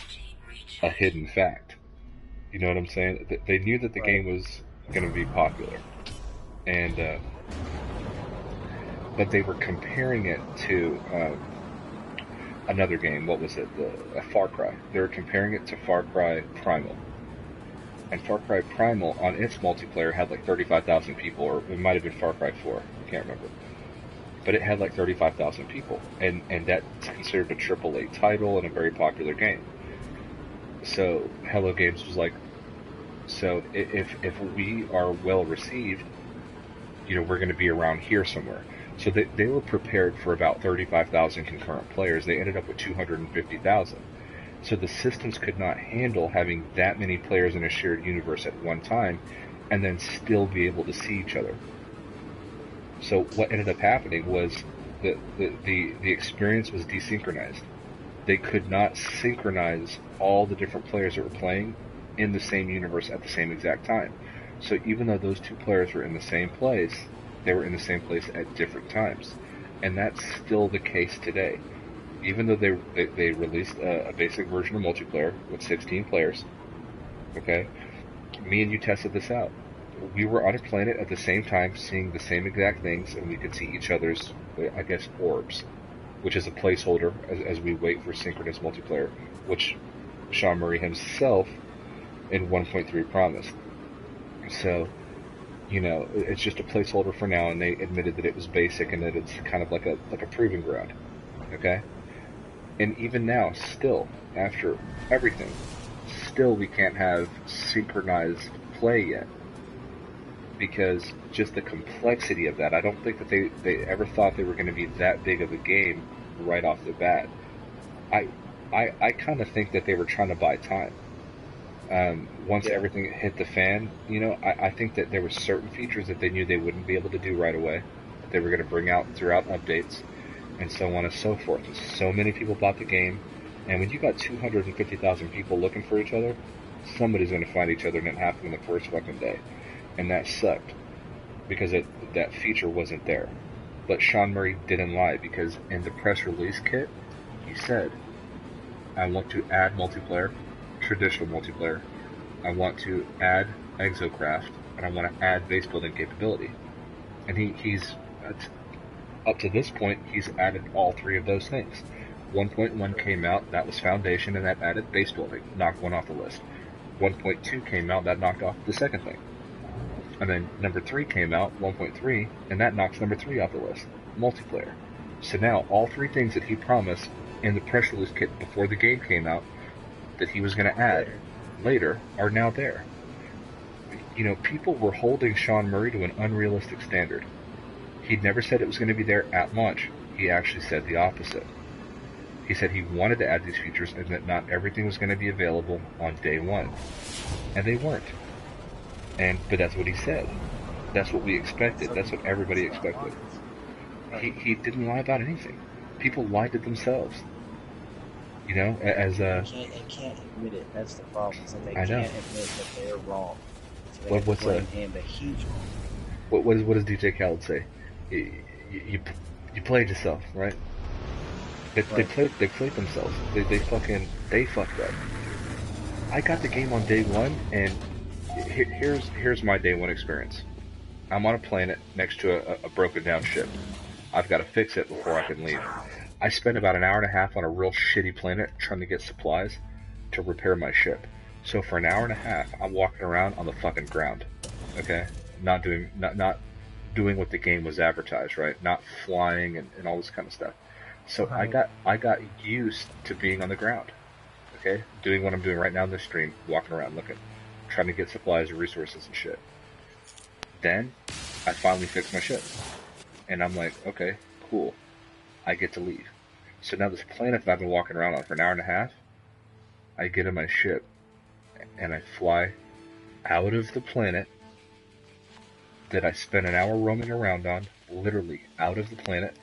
a hidden fact. You know what I'm saying? They knew that the game was going to be popular, and but they were comparing it to another game. What was it? Far Cry. They were comparing it to Far Cry Primal. And Far Cry Primal on its multiplayer had like 35,000 people, or it might have been Far Cry 4. I can't remember. But it had like 35,000 people, and that's considered a AAA title and a very popular game. So Hello Games was like, so if we are well received, we're going to be around here somewhere. So they were prepared for about 35,000 concurrent players. They ended up with 250,000. So the systems could not handle having that many players in a shared universe at one time and then still be able to see each other. So what ended up happening was the experience was desynchronized. They could not synchronize all the different players that were playing in the same universe at the same exact time. So even though those two players were in the same place, they were in the same place at different times. And that's still the case today. Even though they released a basic version of multiplayer with 16 players, okay, me and you tested this out. We were on a planet at the same time, seeing the same exact things, and we could see each other's, I guess, orbs, which is a placeholder as we wait for synchronous multiplayer, which Sean Murray himself in 1.3 promised. So, it's just a placeholder for now, and they admitted that it was basic and that it's kind of like a proving ground, okay? And even now, still, after everything, still we can't have synchronized play yet. Because just the complexity of that, I don't think that they ever thought they were going to be that big of a game right off the bat. I kind of think that they were trying to buy time. Once everything hit the fan, I think that there were certain features that they knew they wouldn't be able to do right away. That they were going to bring out throughout updates, and so on and so forth. And so many people bought the game, and when you got 250,000 people looking for each other, somebody's going to find each other, and it happened the first fucking day. And that sucked, because that feature wasn't there. But Sean Murray didn't lie, because in the press release kit, he said, I want to add multiplayer, traditional multiplayer, I want to add exocraft, and I want to add base building capability. And he's up to this point, he's added all three of those things. 1.1 came out, that was Foundation, and that added base building, knocked one off the list. 1.2 came out, that knocked off the second thing. And then number 3 came out, 1.3, and that knocks number 3 off the list, multiplayer. So now, all three things that he promised in the press release kit before the game came out, that he was going to add later, are now there. People were holding Sean Murray to an unrealistic standard. He'd never said it was going to be there at launch. He actually said the opposite. He said he wanted to add these features and that not everything was going to be available on day one. And they weren't. But that's what he said. That's what we expected. That's what everybody expected. He didn't lie about anything. People lied to themselves. They can't admit it. That's the problem. So they can't admit that they're wrong. So they blame him, but he's wrong. What does DJ Khaled say? You played yourself, right? They played themselves. They fucked up. I got the game on day one, and here's my day one experience. I'm on a planet next to a broken down ship. I've got to fix it before I can leave. I spent about an hour and a half on a real shitty planet trying to get supplies, to repair my ship. So for an hour and a half, I'm walking around on the fucking ground. Okay? Not doing what the game was advertised, right? Not flying and all this kind of stuff. So Right. I got used to being on the ground. Okay? Doing what I'm doing right now in this stream, walking around looking, trying to get supplies and resources and shit. Then I finally fixed my ship. And I'm like, okay, cool. I get to leave. So now this planet that I've been walking around on for an hour and a half, I get in my ship and I fly out of the planet that I spent an hour roaming around on, literally out of the planet,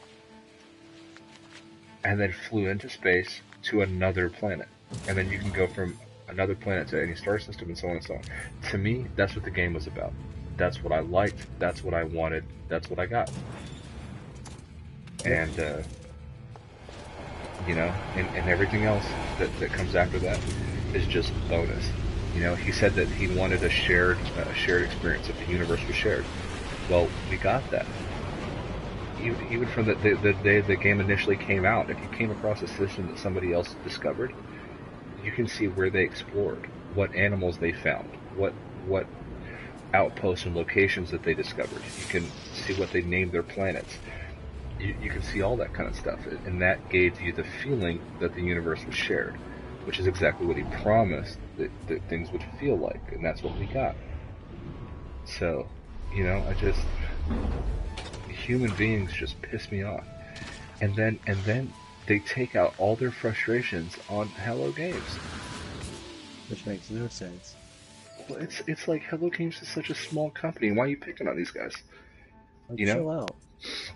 and then flew into space to another planet. And then you can go from another planet to any star system and so on and so on. To me, that's what the game was about. That's what I liked, that's what I wanted, that's what I got. And, you know, and everything else that comes after that is just bonus. You know, he said that he wanted a shared experience, that the universe was shared. Well, we got that. Even from the day the game initially came out, if you came across a system that somebody else discovered, you can see where they explored, what animals they found, what outposts and locations that they discovered. You can see what they named their planets. You can see all that kind of stuff, and that gave you the feeling that the universe was shared, which is exactly what he promised that things would feel like, and that's what we got. So, you know, human beings just piss me off, and then they take out all their frustrations on Hello Games, Which makes no sense. Well, it's like Hello Games is such a small company. Why are you picking on these guys? Like, You know, chill out.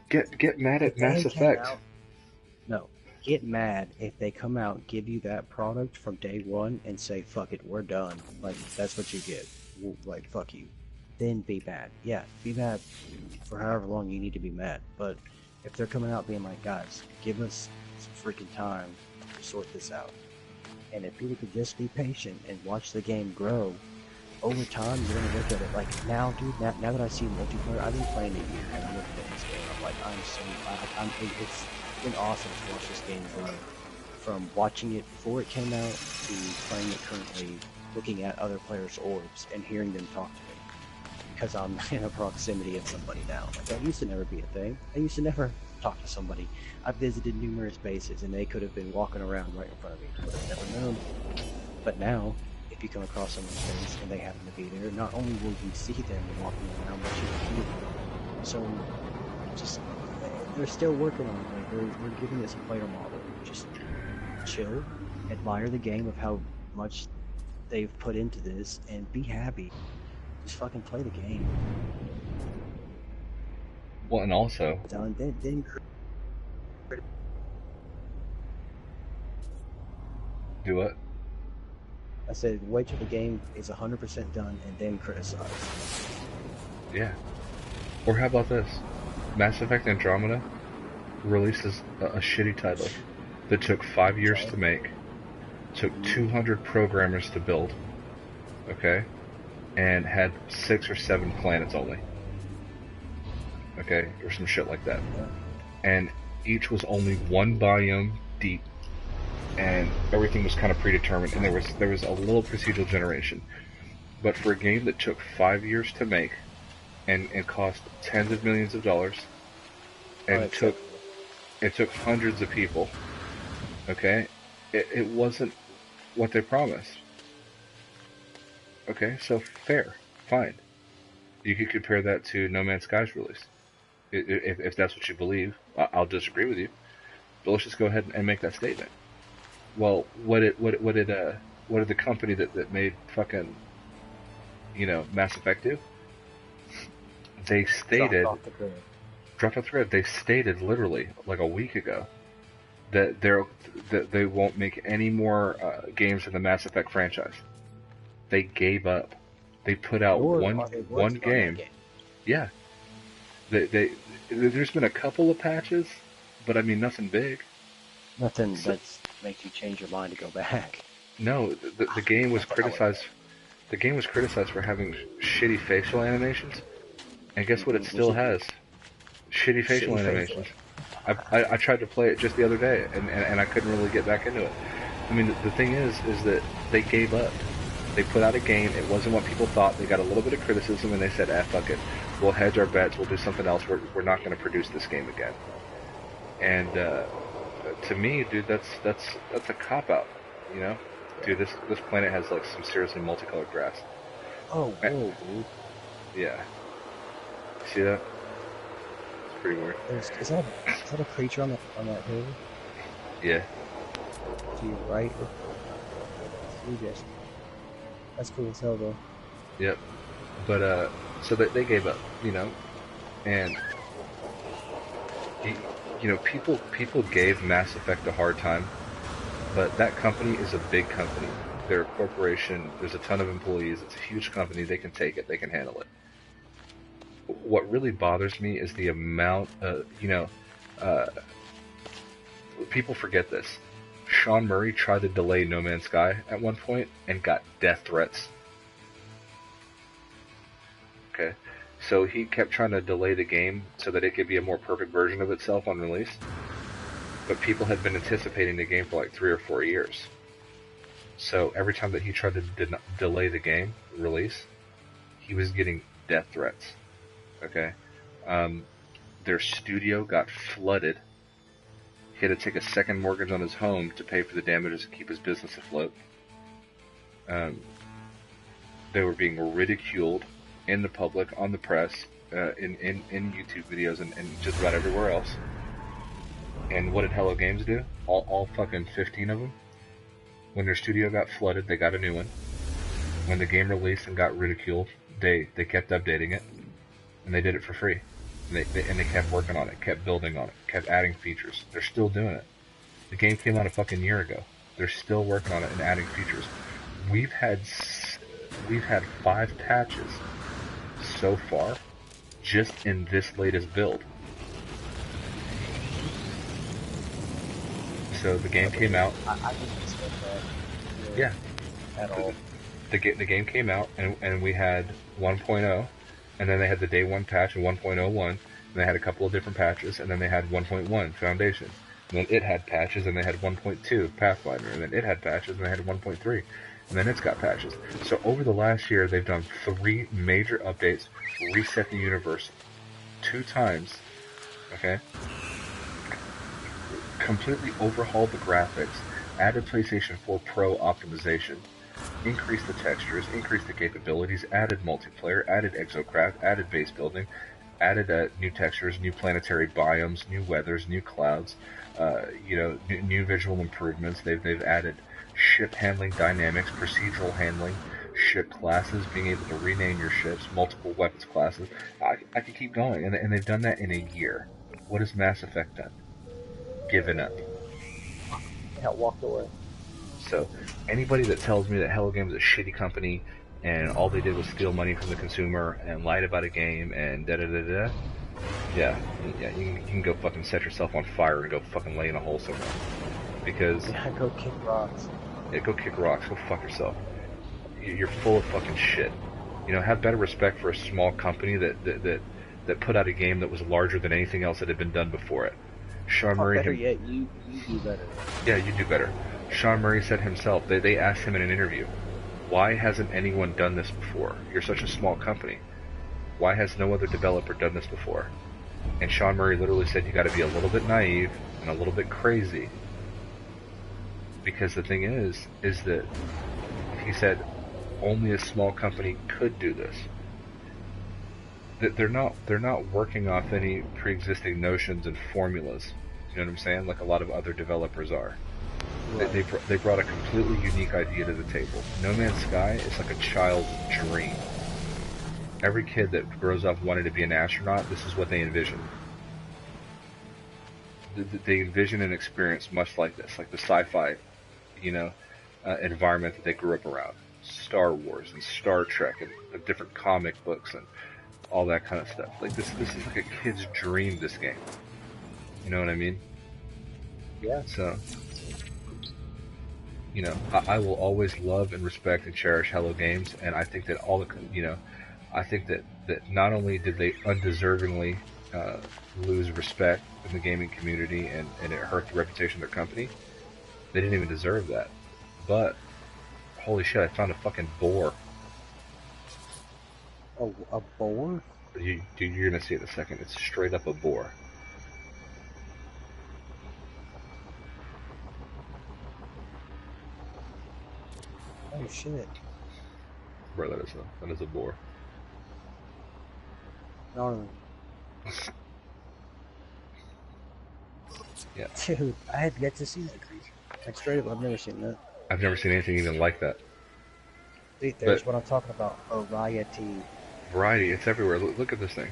get mad at If Mass they came Effect. out- No, get mad if they come out, give you that product from day one, and say, "Fuck it, we're done." Like, that's what you get. Like, fuck you. Then be mad. Yeah, be mad for however long you need to be mad. But if they're coming out being like, "Guys, give us some freaking time to sort this out," and if people could just be patient and watch the game grow, over time, you're gonna look at it like, now, dude. Now that I see multiplayer, I've been playing a year, and I'm looking at this game. I'm like, it's been awesome to watch this game grow. From watching it before it came out to playing it currently, looking at other players' orbs and hearing them talk to me, because I'm in a proximity of somebody now. Like, that used to never be a thing. I used to never talk to somebody. I've visited numerous bases, and they could have been walking around right in front of me. I would have never known. But now, if you come across someone's face and they happen to be there, not only will you see them walking around, but you can hear them. So, just, they're still working on it. Like, they're giving us a player model. Just chill, admire the game of how much they've put into this, and be happy. Just fucking play the game. Well, and also, Done. Then do what? I said, wait till the game is 100% done and then criticize. Yeah. Or how about this? Mass Effect Andromeda releases a shitty title that took 5 years to make, took 200 programmers to build, okay, and had 6 or 7 planets only, okay, or some shit like that. Yeah. And each was only one biome deep, and everything was kind of predetermined, and there was a little procedural generation. But for a game that took 5 years to make, and cost tens of millions of dollars, and took hundreds of people, okay, it wasn't what they promised. Okay, so fair, fine. You could compare that to No Man's Sky's release, if that's what you believe. I'll disagree with you, but let's just go ahead and make that statement. Well, what did the company that made fucking, you know, Mass Effect do? They stated, dropped off the grid. They stated literally like a week ago that they won't make any more games in the Mass Effect franchise. They gave up. They put out one game. Yeah. There's been a couple of patches, but I mean nothing big. Nothing that's makes you change your mind to go back. No, the game was criticized. The game was criticized for having shitty facial animations, and guess what? It still has shitty facial animations. I tried to play it just the other day, and I couldn't really get back into it. I mean, the thing is that they gave up. They put out a game. It wasn't what people thought. They got a little bit of criticism, and they said, fuck it. We'll hedge our bets. We'll do something else. We're not going to produce this game again. And to me, dude, that's a cop-out, you know? Dude, this planet has, like, some seriously multicolored grass. Oh, whoa, dude. Yeah. See that? It's pretty weird. Is that a creature on that hill? Yeah. To your right? That's cool as hell, though. Yep. But, so they gave up, you know? And, you know, people gave Mass Effect a hard time, but that company is a big company. They're a corporation. There's a ton of employees. It's a huge company. They can take it. They can handle it. What really bothers me is the amount of, you know, people forget this. Sean Murray tried to delay No Man's Sky at one point and got death threats. Okay. So he kept trying to delay the game so that it could be a more perfect version of itself on release. But people had been anticipating the game for like 3 or 4 years. So every time that he tried to delay the game release, he was getting death threats. Okay? Their studio got flooded. He had to take a second mortgage on his home to pay for the damages to keep his business afloat. They were being ridiculed in the public, on the press, in YouTube videos, and just about everywhere else. And what did Hello Games do? All fucking 15 of them? When their studio got flooded, they got a new one. When the game released and got ridiculed, they kept updating it, and they did it for free. And they kept working on it, kept building on it, kept adding features. They're still doing it. The game came out a fucking year ago. They're still working on it and adding features. We've had 5 patches so far, just in this latest build. So the game came out. I didn't expect that. Yeah. At all. The game came out, and we had 1.0, and then they had the day 1 patch in 1.01, and they had a couple of different patches, and then they had 1.1 Foundation. And then it had patches, and they had 1.2 Pathfinder, and then it had patches, and they had 1.3, and then it's got patches. So over the last year, they've done 3 major updates, reset the universe 2 times, okay? Completely overhauled the graphics, added PlayStation 4 Pro optimization, increased the textures, increased the capabilities, added multiplayer, added exocraft, added base building, added new textures, new planetary biomes, new weathers, new clouds, you know, new visual improvements. They've added ship handling dynamics, procedural handling, ship classes, being able to rename your ships, multiple weapons classes. I could keep going, and they've done that in a year. What has Mass Effect done? Given up. Yeah, walked away. So, anybody that tells me that Hello Games is a shitty company and all they did was steal money from the consumer and lied about a game and da-da-da-da, yeah, you can go fucking set yourself on fire and go fucking lay in a hole somewhere. Because... yeah, go kick rocks. Yeah, go kick rocks. Go fuck yourself. You're full of fucking shit. You know, have better respect for a small company that put out a game that was larger than anything else that had been done before it. Sean Murray... better yet, you do better. Yeah, you do better. Sean Murray said himself, they asked him in an interview, why hasn't anyone done this before? You're such a small company. Why has no other developer done this before? And Sean Murray literally said you gotta be a little bit naive and a little bit crazy. Because the thing is that he said only a small company could do this. They're not working off any pre-existing notions and formulas. You know what I'm saying? Like a lot of other developers are. Right. They brought a completely unique idea to the table. No Man's Sky is like a child's dream. Every kid that grows up wanting to be an astronaut, this is what they envision. They envision an experience much like this, like the sci-fi, you know, environment that they grew up around. Star Wars and Star Trek and the different comic books and all that kind of stuff. Like this is like a kid's dream, this game. You know what I mean? Yeah. So, you know, I will always love and respect and cherish Hello Games, and I think that I think that not only did they undeservingly lose respect in the gaming community and it hurt the reputation of their company, they didn't even deserve that. But holy shit, I found a fucking boar. A boar? Dude, you're gonna see it in a second. It's straight up a boar. Oh shit. Bro, that is a boar. Gnarly. Yeah. Dude, I had yet to see that creature. Like straight up, I've never seen that. I've never seen anything even like that. See, there's what I'm talking about. Variety. Variety, it's everywhere. Look at this thing.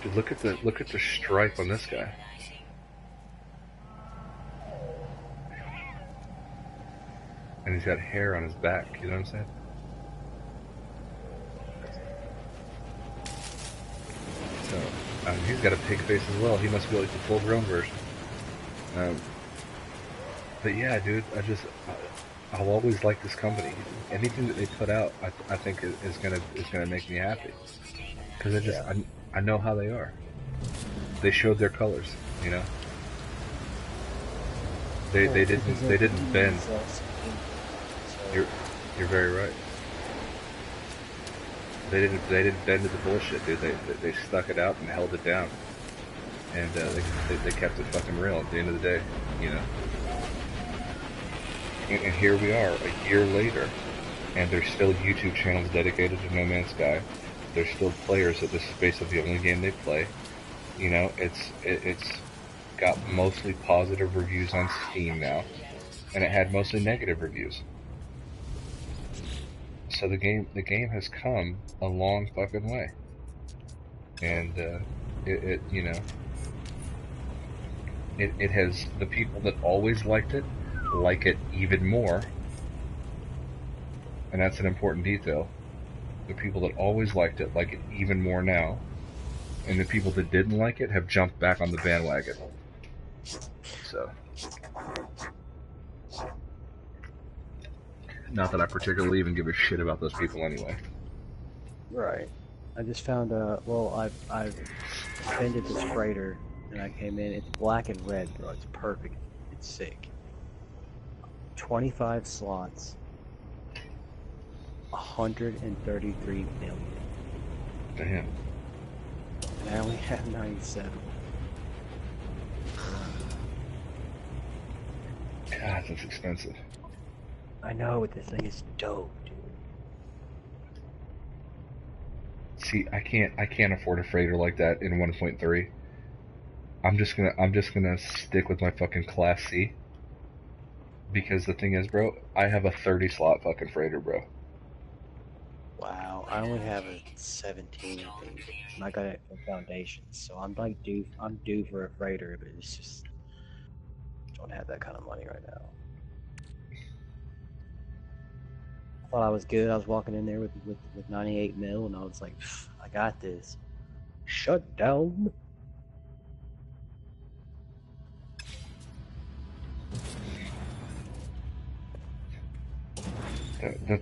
Dude, look at the stripe on this guy. And he's got hair on his back, you know what I'm saying? So, he's got a pig face as well. He must be like the full-grown version. But yeah, dude, I'll always like this company. Anything that they put out, I think is gonna make me happy. Because I know how they are. They showed their colors, you know. They didn't bend. You're very right. They didn't bend to the bullshit, dude. They stuck it out and held it down, and they kept it fucking real at the end of the day, you know. And here we are, a year later, and there's still YouTube channels dedicated to No Man's Sky. There's still players that this is basically the only game they play. You know, it's got mostly positive reviews on Steam now, and it had mostly negative reviews. So the game has come a long fucking way, and you know, it has the people that always liked it like it even more, and that's an important detail. The people that always liked it like it even more now, and the people that didn't like it have jumped back on the bandwagon. So, not that I particularly even give a shit about those people anyway. Right. I just found well, I've offended this freighter, and I came in. It's black and red, bro. It's perfect. It's sick. 25 slots. 133 million. Damn. And I only have 97. God, that's expensive. I know, but this thing is dope, dude. See, I can't afford a freighter like that in 1.3. I'm just gonna stick with my fucking Class C. Because the thing is, bro, I have a 30 slot fucking freighter, bro. Wow, I only have a 17, I think. And I got it for foundations, so I'm due for a freighter, but it's just don't have that kind of money right now. I thought I was good. I was walking in there with 98 mil, and I was like, I got this. Shut down.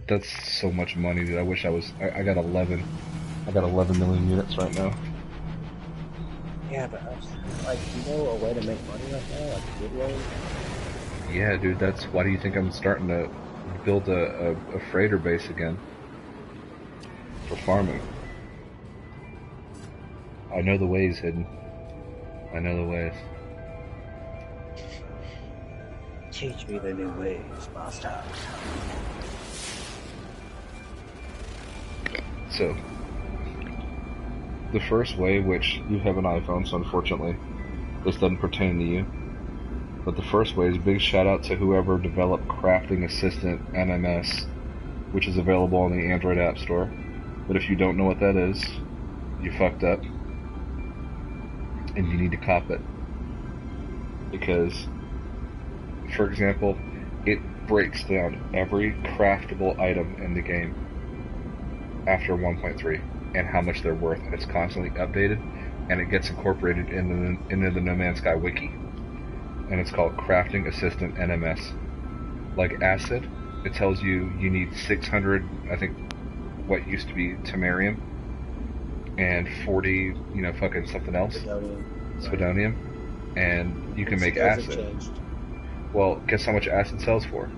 That's so much money, dude. I wish I got 11 million units right now. Yeah, but like, you know, a way to make money right now, like a good way. Yeah, dude. Why do you think I'm starting to build a freighter base again for farming? I know the ways, Hidden. I know the ways. Teach me the new ways, master. So, the first way, which you have an iPhone, so unfortunately this doesn't pertain to you, but the first way is big shout out to whoever developed Crafting Assistant NMS, which is available on the Android App Store. But if you don't know what that is, you fucked up, and you need to cop it. Because, for example, it breaks down every craftable item in the game after 1.3 and how much they're worth. It's constantly updated, and it gets incorporated into the No Man's Sky wiki. And it's called Crafting Assistant NMS. Like acid, it tells you need 600, I think, what used to be Tamarium, and 40, fucking something else. Spadonium. And you can make acid. Well, guess how much acid sells for?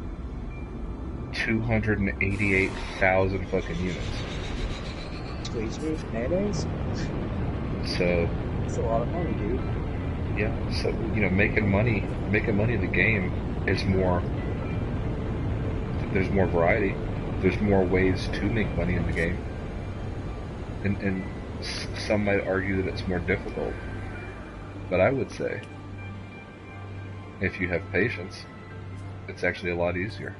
288,000 fucking units. Squeeze me, mayonnaise? So That's a lot of money, dude. yeah, so you know, making money in the game is more. There's more variety. There's more ways to make money in the game, and some might argue that it's more difficult. But I would say, if you have patience, it's actually a lot easier.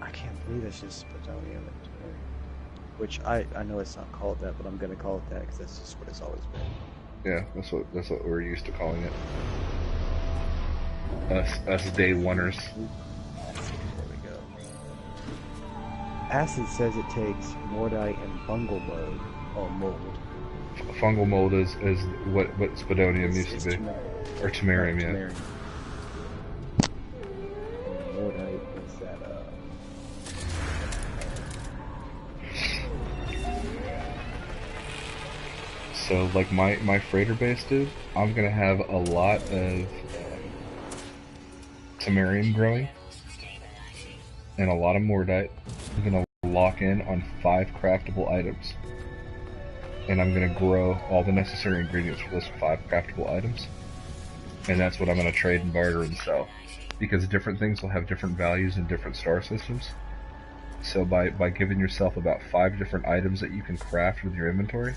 I can't believe it's just plutonium, which I know it's not called that, but I'm gonna call it that because that's just what it's always been. Yeah, that's what we're used to calling it. Us day oneers. There we go. Acid says it takes Mordite and fungal mode or mold. Fungal mold is what spodonium used to be, or tamarium, yeah. Tamarium. And Mordite is that So like my freighter base, dude, I'm gonna have a lot of tamarium growing and a lot of mordite. I'm gonna lock in on 5 craftable items, and I'm gonna grow all the necessary ingredients for those 5 craftable items, and that's what I'm gonna trade and barter and sell, because different things will have different values in different star systems. So by giving yourself about 5 different items that you can craft with your inventory,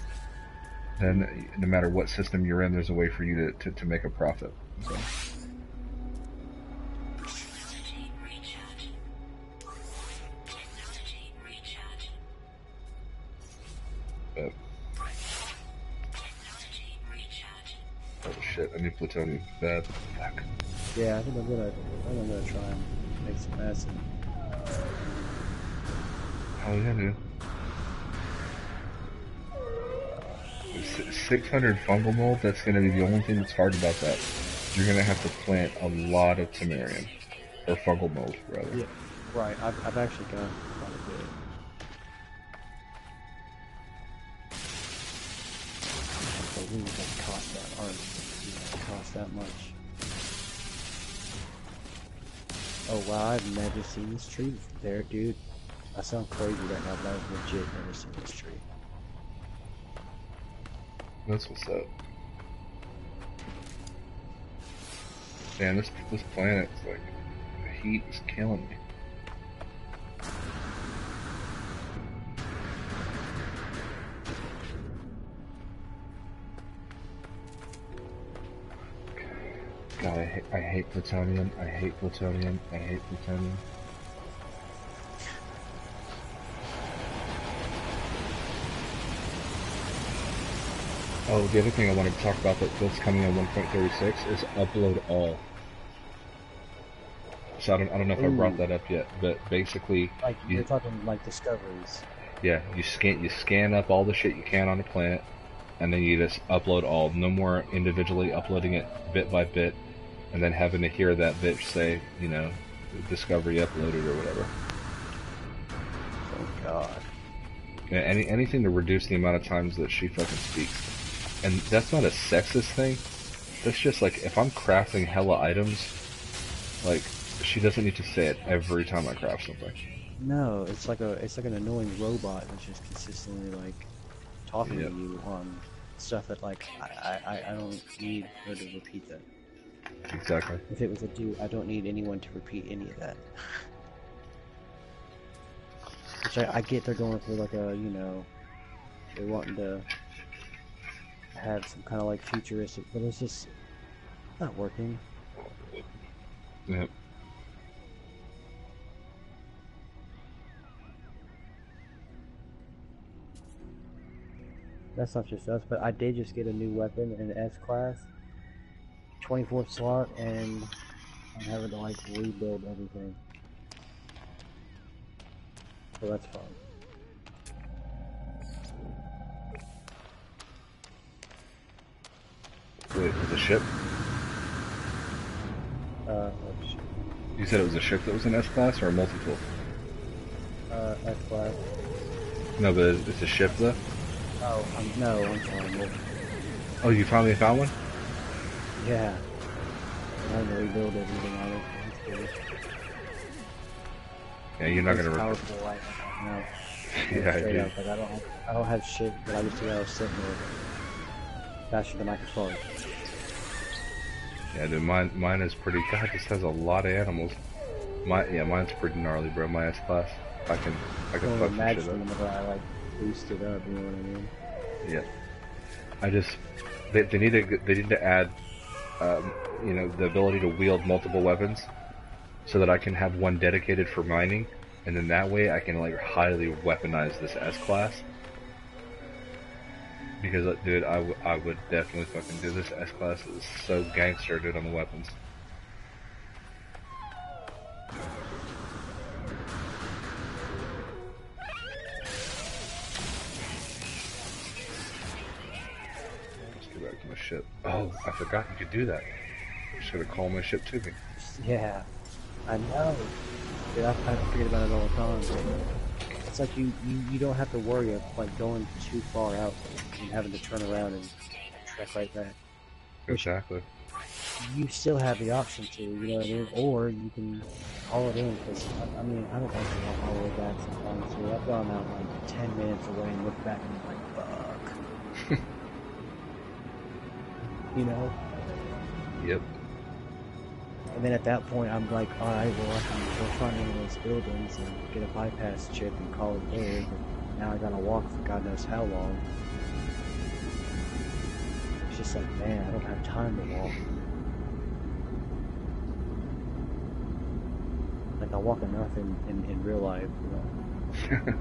then no matter what system you're in, there's a way for you to make a profit. So. But, oh shit, I need plutonium bad. Fuck. yeah, I think I'm gonna try and make some acid. Oh yeah, dude. 600 fungal mold, that's going to be the only thing that's hard about that. You're going to have to plant a lot of tamarium. Or fungal mold, rather. Yeah, right. I've actually got quite a bit. But we don't cost that, or cost that much. Oh wow, I've never seen this tree there, dude. I sound crazy right now, but I've legit never seen this tree. That's what's up. Man, this planet's like, the heat is killing me. God, I hate plutonium. I hate plutonium. I hate plutonium. Oh, the other thing I wanted to talk about that's coming in 1.36 is upload all. So I don't know if I brought that up yet, but basically, like you're talking like discoveries. Yeah, you scan up all the shit you can on the planet, and then you just upload all. No more individually uploading it bit by bit, and then having to hear that bitch say, you know, discovery uploaded or whatever. Oh god. Yeah, anything to reduce the amount of times that she fucking speaks. And that's not a sexist thing. That's just like, if I'm crafting hella items, like, she doesn't need to say it every time I craft something. No, it's like an annoying robot that's just consistently like talking to you on stuff that like I don't need her to repeat that. Exactly. If it was a dude, I don't need anyone to repeat any of that. Which I get they're going for like a, you know, they're wanting to have some kind of like futuristic, but it's just not working. Yep. That's not just us, but I did just get a new weapon in S-Class. 24th slot, and I'm having to like rebuild everything. So that's fun. Wait, it was a ship? Let's see. You said it was a ship that was in S-Class or a multi-tool? S-Class. No, but it's a ship though? Oh, no, I'm sorry. Oh, you finally found one? Yeah. I had to rebuild everything on it. Yeah, you're not It's gonna. powerful, like, you know. Yeah, Straight dude. up, like I don't have shit that I used to go sitting there faster than my controller. Yeah, dude. Mine is pretty. God, this has a lot of animals. Mine's pretty gnarly, bro. My S class. I can I can only fuck some shit imagine up. whenever I like boost it up, you know what I mean? Yeah. I just they need to add you know, the ability to wield multiple weapons so that I can have one dedicated for mining, and then that way I can like highly weaponize this S class. Because dude, I would definitely fucking do this. S class is so gangster, dude, on the weapons. Let's get back to my ship. Oh, I forgot you could do that. I should have called my ship to me. Yeah, I know. Dude, I forget about it all the time. It's like you don't have to worry of like going too far out and having to turn around and trek right back. Which Exactly. you still have the option to, you know what I mean? Or you can call it in, because, I mean, I don't like to walk all the way back sometimes, too. I've gone out like 10 minutes away and looked back and I'm like, fuck. You know? Yep. And then at that point, I'm like, alright, well, I can go find one of those buildings and get a bypass chip and call it there, but now I gotta walk for God knows how long. It's just like, man, I don't have time to walk. Like, I walk enough in real life, you know?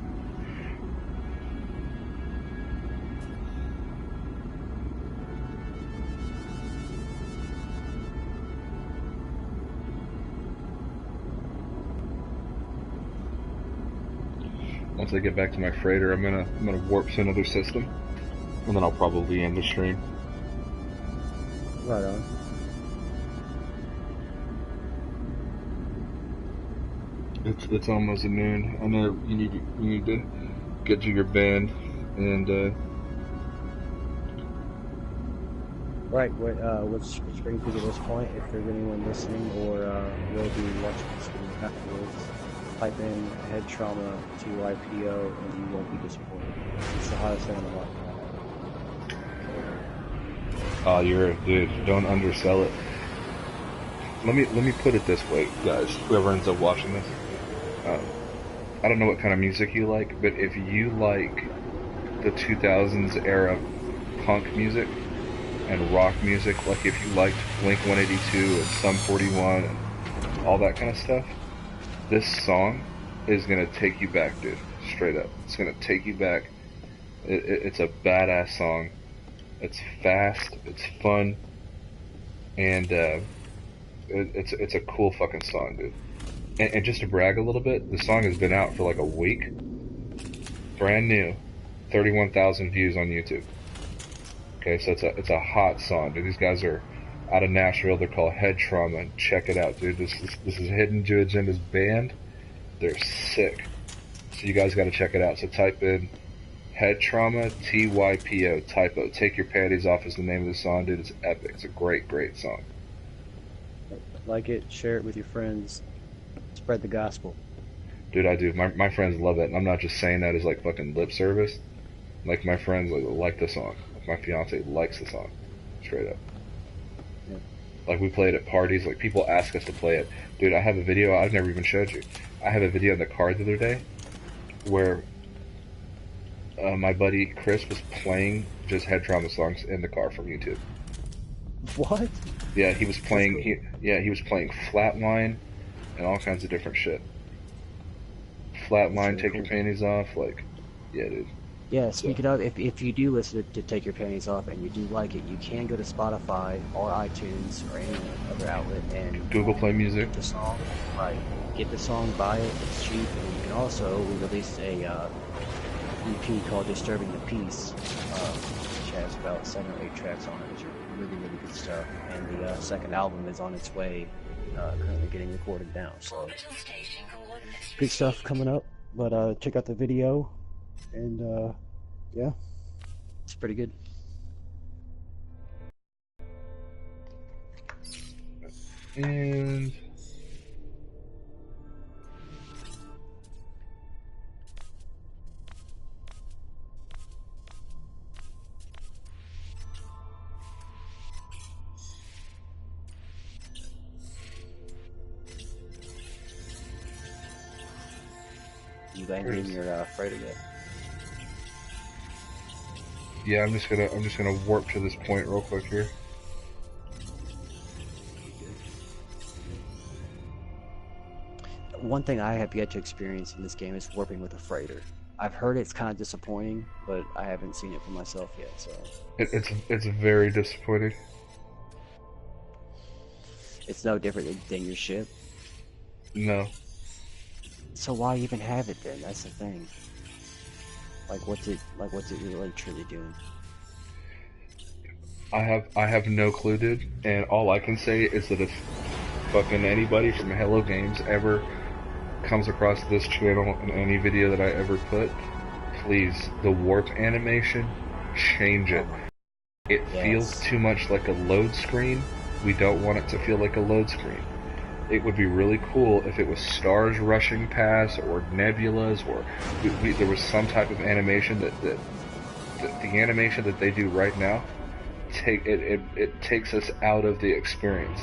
Once I get back to my freighter, I'm gonna warp to another system, and then I'll probably end the stream. Right on. It's almost noon. I know you need to get to your band, and Right, what's brings you to this point, if there's anyone listening or will be watching this video afterwards, type in head trauma to IPO and you won't be disappointed. It's the hottest thing on the market. oh, you're a dude. Don't undersell it. Let me put it this way, guys. Whoever ends up watching this, I don't know what kind of music you like, but if you like the 2000s era punk music and rock music, like if you liked Blink-182 and Sum 41 and all that kind of stuff, this song is gonna take you back, dude. Straight up, it's gonna take you back. It's a badass song. It's fast, it's fun, and it's a cool fucking song, dude. And just to brag a little bit, the song has been out for like a week. Brand new. 31,000 views on YouTube. Okay, so it's a hot song, dude. These guys are out of Nashville. They're called Head Trauma. Check it out, dude. This is HiddenJewAgenda's band. They're sick. So you guys got to check it out. So type in Head Trauma, TYPO, typo. Take Your Panties Off is the name of the song, dude. It's epic. It's a great song. Like it, share it with your friends, spread the gospel. Dude, I do. My friends love it, and I'm not just saying that as like fucking lip service. Like my friends like the song. Like my fiance likes the song, straight up. Yeah. Like we play it at parties. Like people ask us to play it. Dude, I have a video I've never even showed you. I have a video in the car the other day where my buddy Chris was playing just Head Trauma songs in the car from YouTube. What? Yeah, he was playing. He was playing Flatline and all kinds of different shit. Flatline, Take Your Panties Off. Like, yeah, dude. Yeah, speaking of, if you do listen to Take Your Panties Off and you do like it, you can go to Spotify or iTunes or any other outlet and Google Play Music. Get the song, right? Get the song, buy it. It's cheap, and you can also release a EP called "Disturbing the Peace," which has about 7 or 8 tracks on it, which are really good stuff. And the second album is on its way, currently getting recorded now. So good stuff coming up. But check out the video. And, yeah, it's pretty good. And banged in your freighter yet? Yeah, I'm just gonna warp to this point real quick here. One thing I have yet to experience in this game is warping with a freighter. I've heard it's kind of disappointing, but I haven't seen it for myself yet. So it's very disappointing. it's no different than your ship. No. So why even have it then? That's the thing. What's it really truly doing? I have no clue, dude. And all I can say is that if fucking anybody from Hello Games ever comes across this channel in any video that I ever put, please, the warp animation, change it. It feels too much like a load screen. We don't want it to feel like a load screen. It would be really cool if it was stars rushing past, or nebulas, or there was some type of animation that the animation that they do right now, it takes us out of the experience.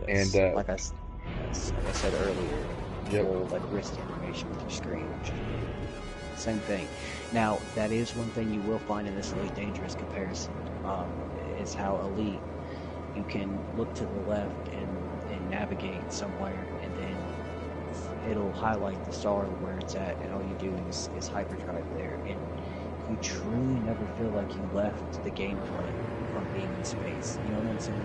Yes. And like I said earlier, yep. Whole, wrist animation with your screen, same thing. Now that is one thing you will find in this Elite Dangerous comparison. Is how Elite, you can look to the left and navigate somewhere, and then it'll highlight the star where it's at, and all you do is hyperdrive there, and you truly never feel like you left the gameplay from being in space. You know what I'm saying?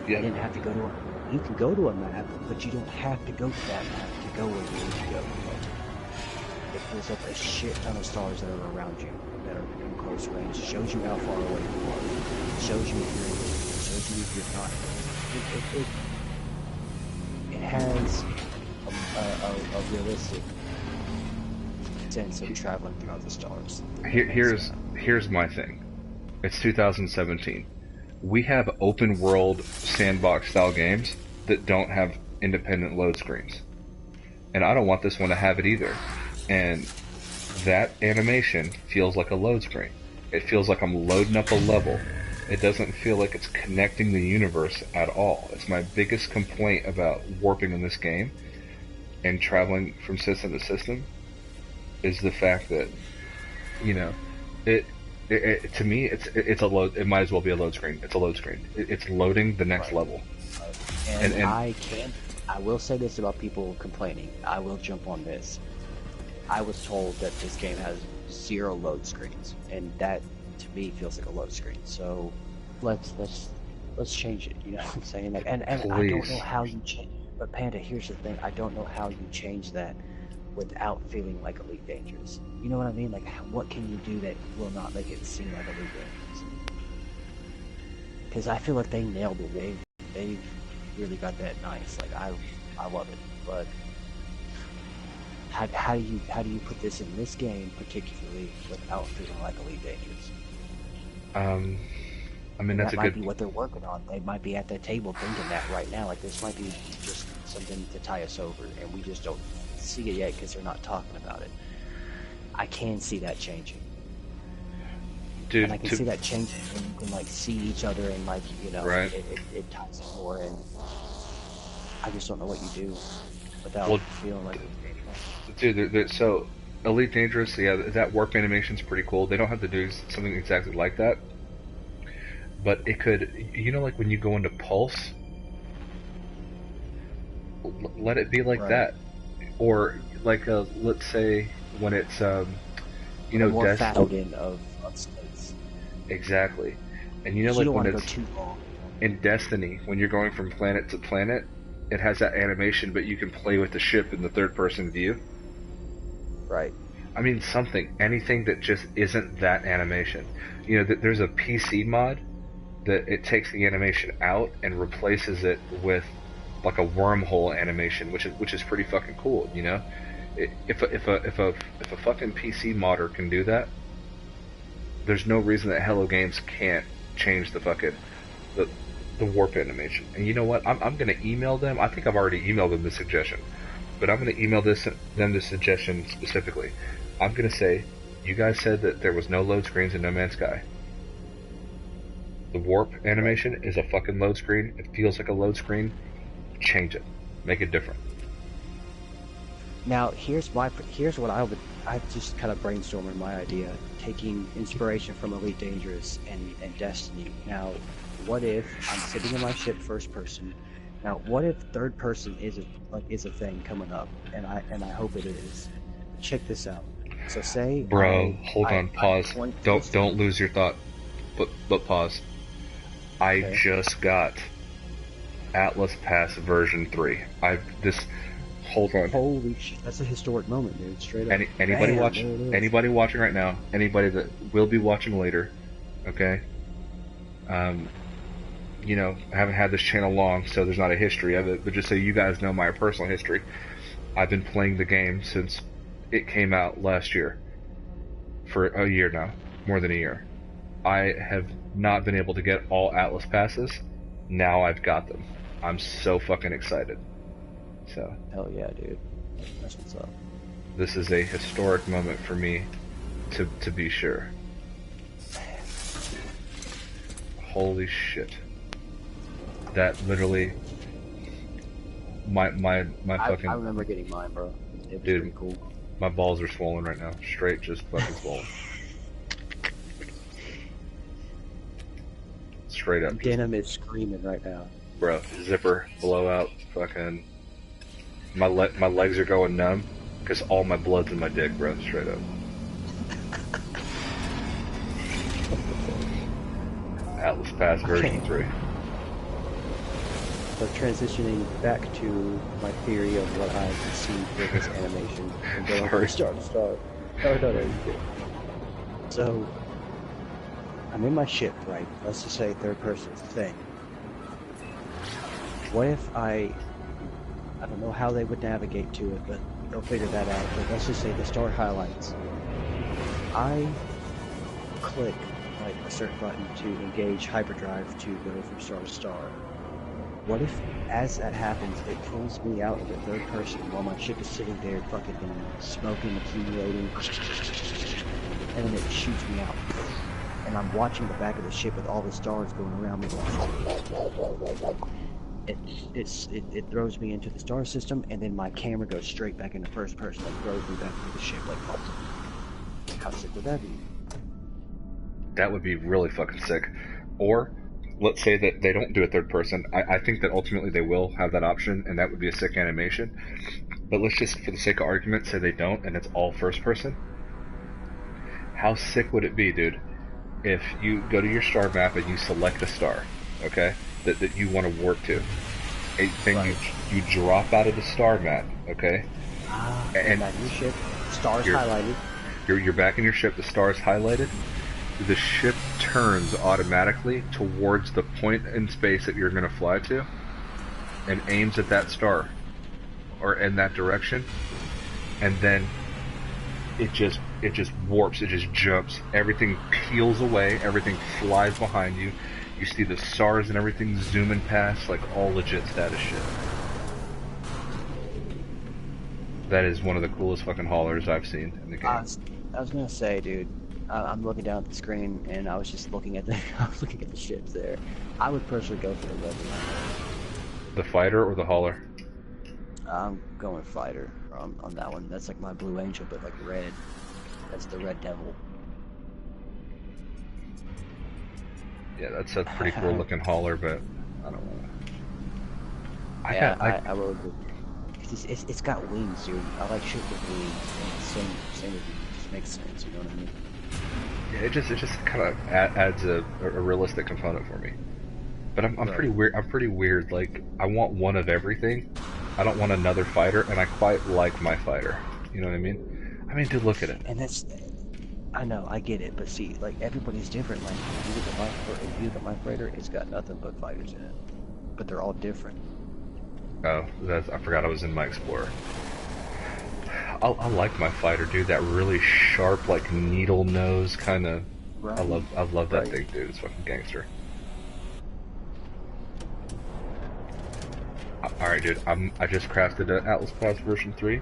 You didn't have to go to you can go to a map, but you don't have to go to that map to go where you need to go. It pulls up a shit ton of stars that are around you, that are in close range. Shows you how far away you are. Shows you if you're in it. Shows you if you're not. It has a realistic sense of traveling throughout the stars. Here's my thing. It's 2017. We have open world sandbox style games that don't have independent load screens. And I don't want this one to have it either. And that animation feels like a load screen. It feels like I'm loading up a level. It doesn't feel like it's connecting the universe at all. It's my biggest complaint about warping in this game and traveling from system to system, is the fact that, to me, it's a load. It might as well be a load screen. It's a load screen. It's loading the next level. And I will say this about people complaining. I will jump on this. I was told that this game has 0 load screens, and that to me feels like a load screen. So let's change it. You know what I'm saying? And I don't know how you change. But Panda, here's the thing. I don't know how you change that without feeling like Elite Dangerous. You know what I mean? What can you do that will not make it seem like Elite Dangerous? Because I feel like they nailed it. They really got that nice. I love it. But how do you put this in this game particularly without feeling like Elite Dangerous? I mean, that's that might be what they're working on. They might be at the table thinking that right now. This might be just something to tie us over, and we just don't see it yet because they're not talking about it. I can see that changing. Dude, and I can see that changing when you can see each other and right. it ties it more, and I just don't know what you do without feeling like it's dangerous. Dude, so Elite Dangerous, yeah, that warp animation's pretty cool. They don't have to do something exactly like that, but it could, when you go into Pulse, let it be like that, or let's say when it's more fountain of space. Exactly, and you don't when want to it's go too long. In Destiny, when you're going from planet to planet, it has that animation, but you can play with the ship in the third-person view. Right. I mean, anything that just isn't that animation. There's a PC mod that it takes the animation out and replaces it with a wormhole animation, which is pretty fucking cool. If a fucking PC modder can do that, there's no reason that Hello Games can't change the fucking the warp animation. And you know what? I'm gonna email them. I think I've already emailed them the suggestion, but I'm gonna email them the suggestion specifically. I'm gonna say, you guys said that there was no load screens in No Man's Sky. The warp animation is a fucking load screen. It feels like a load screen. Change it. Make it different. Now, here's what I just kind of brainstorming my idea, taking inspiration from Elite Dangerous and Destiny. Now, what if I'm sitting in my ship first person? Now, what if third person is a thing coming up, and I hope it is. Check this out. So say Bro, hold on, pause. Don't lose your thought. But pause. I just got Atlas Pass version 3. Hold on. Holy shit, that's a historic moment, dude. Straight up. Anybody watching right now, anybody that will be watching later, okay? You know, I haven't had this channel long, so there's not a history of it, but just so you guys know my personal history, I've been playing the game since it came out last year. For a year now. More than a year. I have not been able to get all Atlas passes. Now I've got them. I'm so fucking excited. So. Hell yeah, dude. That's what's up. This is a historic moment for me, to be sure. Holy shit. That literally, my fucking. I remember getting mine, bro. It was dude, pretty cool. My balls are swollen right now. Straight, just fucking swollen. Straight up. Denim is screaming right now. Bro, zipper, blowout, fucking. My legs are going numb because all my blood's in my dick, bro. Straight up. Atlas Pass version 3. So transitioning back to my theory of what I conceived for this animation and going from star to star. No. So I'm in my ship, right? Let's just say third person thing. What if I don't know how they would navigate to it, but they'll figure that out. But let's just say the star highlights. I click like a certain button to engage hyperdrive to go from star to star. What if, as that happens, it pulls me out of the third person while my ship is sitting there fucking smoking, accumulating, and then it shoots me out. And I'm watching the back of the ship with all the stars going around me going... It throws me into the star system, and then my camera goes straight back into first person and throws me back into the ship like, how sick would that be? That would be really fucking sick. Or, let's say that they don't do a third person. I think that ultimately they will have that option, and that would be a sick animation. But let's just, for the sake of argument, say they don't, and it's all first person. How sick would it be, dude, if you go to your star map and you select a star, okay, that you want to warp to. And then you drop out of the star map, okay? And back in your ship, stars highlighted. You're back in your ship, the star's highlighted. The ship turns automatically towards the point in space that you're going to fly to and aims at that star or in that direction, and then it just warps, it just jumps, everything peels away, everything flies behind you, you see the stars and everything zooming past, like all legit status shit. That is one of the coolest fucking haulers I've seen in the game. I was gonna say, dude, I'm looking down at the screen and I was just looking at the ships there. I would personally go for the red one. The fighter or the hauler? I'm going fighter on that one. That's like my Blue Angel, but like red. That's the Red Devil. Yeah, that's a pretty cool looking hauler, but I don't know. I will agree. It's got wings, dude. I like shit with wings. Same with you. It just makes sense, you know what I mean? Yeah, it just kind of adds a realistic component for me. But I'm pretty weird. I'm pretty weird. Like, I want one of everything. I don't want another fighter, and I quite like my fighter. You know what I mean? I mean, dude, look at it. And that's, I know, I get it, but see, like, everybody's different. Like, if you look at my freighter, it's got nothing but fighters in it, but they're all different. Oh, I forgot I was in my Explorer. I like my fighter, dude. That really sharp, like needle nose kind of. Right. I love that thing, dude. It's fucking gangster. All right, dude. I just crafted an Atlas Pass version 3.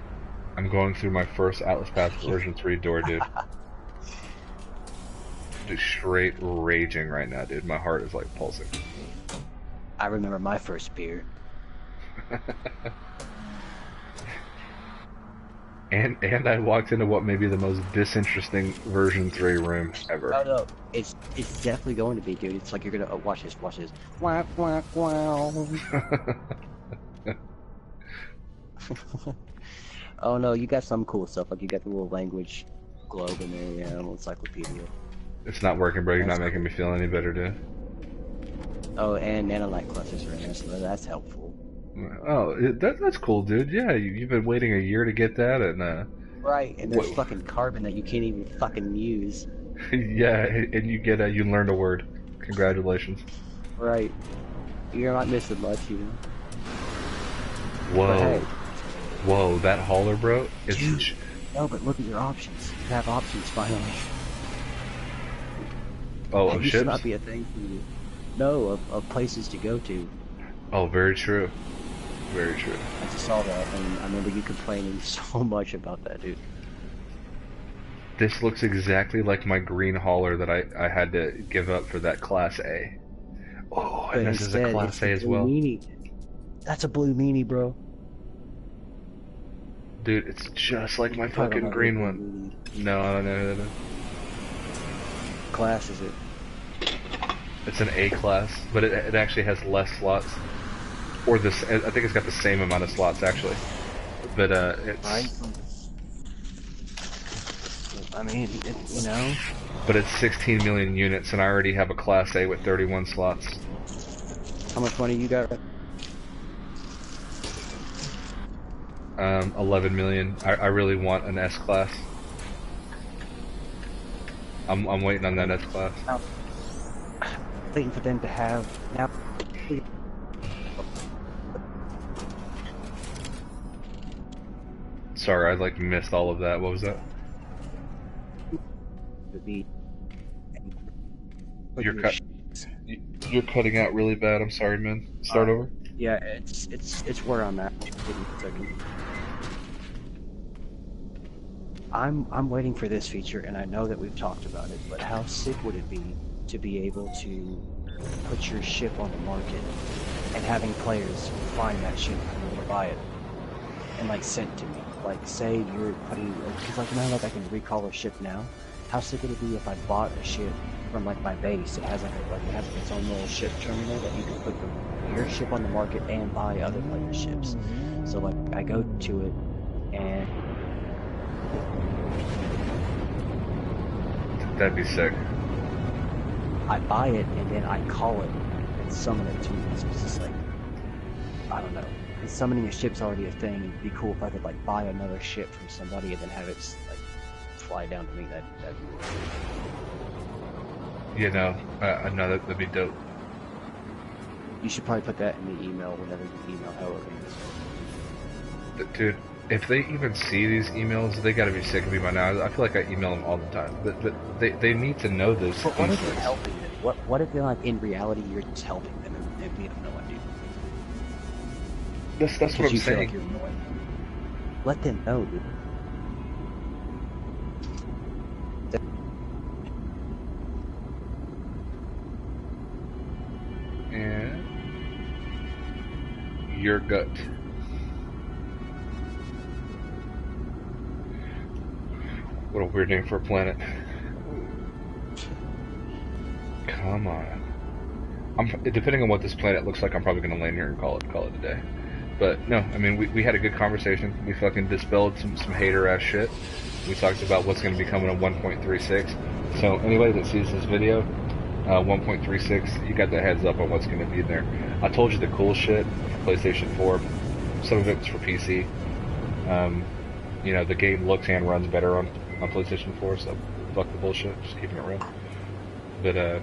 I'm going through my first Atlas Pass version 3 door, dude. Just straight raging right now, dude. My heart is like pulsing. I remember my first beer. And I walked into what may be the most disinteresting version 3 room ever. Oh no, it's definitely going to be, dude. It's like you're gonna watch this. Quack quack quack. Oh no, you got some cool stuff. Like you got the little language globe in there, yeah, little encyclopedia. It's not working, bro. You're not making me feel any better, dude. Oh, and nanolite clusters are in there, so that's helpful. Oh, that's cool, dude. Yeah, you've been waiting a year to get that, and right, and there's fucking carbon that you can't even fucking use. Yeah, and you get you learned a word. Congratulations. Right, you're not missing much, you know. Whoa, hey, whoa, that hauler, bro. It's dude, no, but look at your options. You have options finally. Oh, that of used ships? to not be a thing for you. No, of places to go to. Oh, very true. Very true. I just saw that, and I remember you complaining so much about that, dude. This looks exactly like my green hauler that I had to give up for that Class A. Oh, and this is a Class A as well. Meanie. That's a blue meanie, bro. Dude, it's just like my fucking green one. No. Class is it? It's an A class, but it actually has less slots. Or this, I think it's got the same amount of slots actually. But it's. Right. I mean, you know. But it's 16 million units, and I already have a Class A with 31 slots. How much money you got? 11 million. I really want an S class. I'm waiting on that S class. Waiting for them to have now. Sorry, I like missed all of that. What was that? You're cutting out really bad. I'm sorry, man. Start over. Yeah, it's where I'm at. I'm waiting for this feature, and I know that we've talked about it, but how sick would it be to be able to put your ship on the market and having players find that ship and buy it and like send it to me? Like, say you're putting, because like now, like I can recall a ship now. How sick would it be if I bought a ship from like my base? It has like it has its own little ship terminal that you can put your ship on the market and buy other players' ships. So like I go to it and that'd be sick. I buy it and then I call it and summon it to me. So it's just like, I don't know. And summoning a ship's already a thing. It'd be cool if I could like buy another ship from somebody and then have it like fly down to me. That'd be cool. You know, no, that'd be dope. You should probably put that in the email whenever you email how it is. Dude, if they even see these emails, they gotta be sick of me by now. I feel like I email them all the time. But they need to know this. But what if you're helping them? What if they're like in reality you're just helping them and we have no idea? That's what I'm saying. Like let them know, dude. And your gut. What a weird name for a planet. Come on. Depending on what this planet looks like, I'm probably gonna land here and call it a day. But no, I mean we had a good conversation. We fucking dispelled some hater ass shit. We talked about what's gonna be coming on 1.36. So anybody that sees this video, 1.36, you got the heads up on what's gonna be in there. I told you the cool shit for PlayStation 4. Some of it was for PC. You know, the game looks and runs better on PlayStation 4, so fuck the bullshit, just keeping it real. But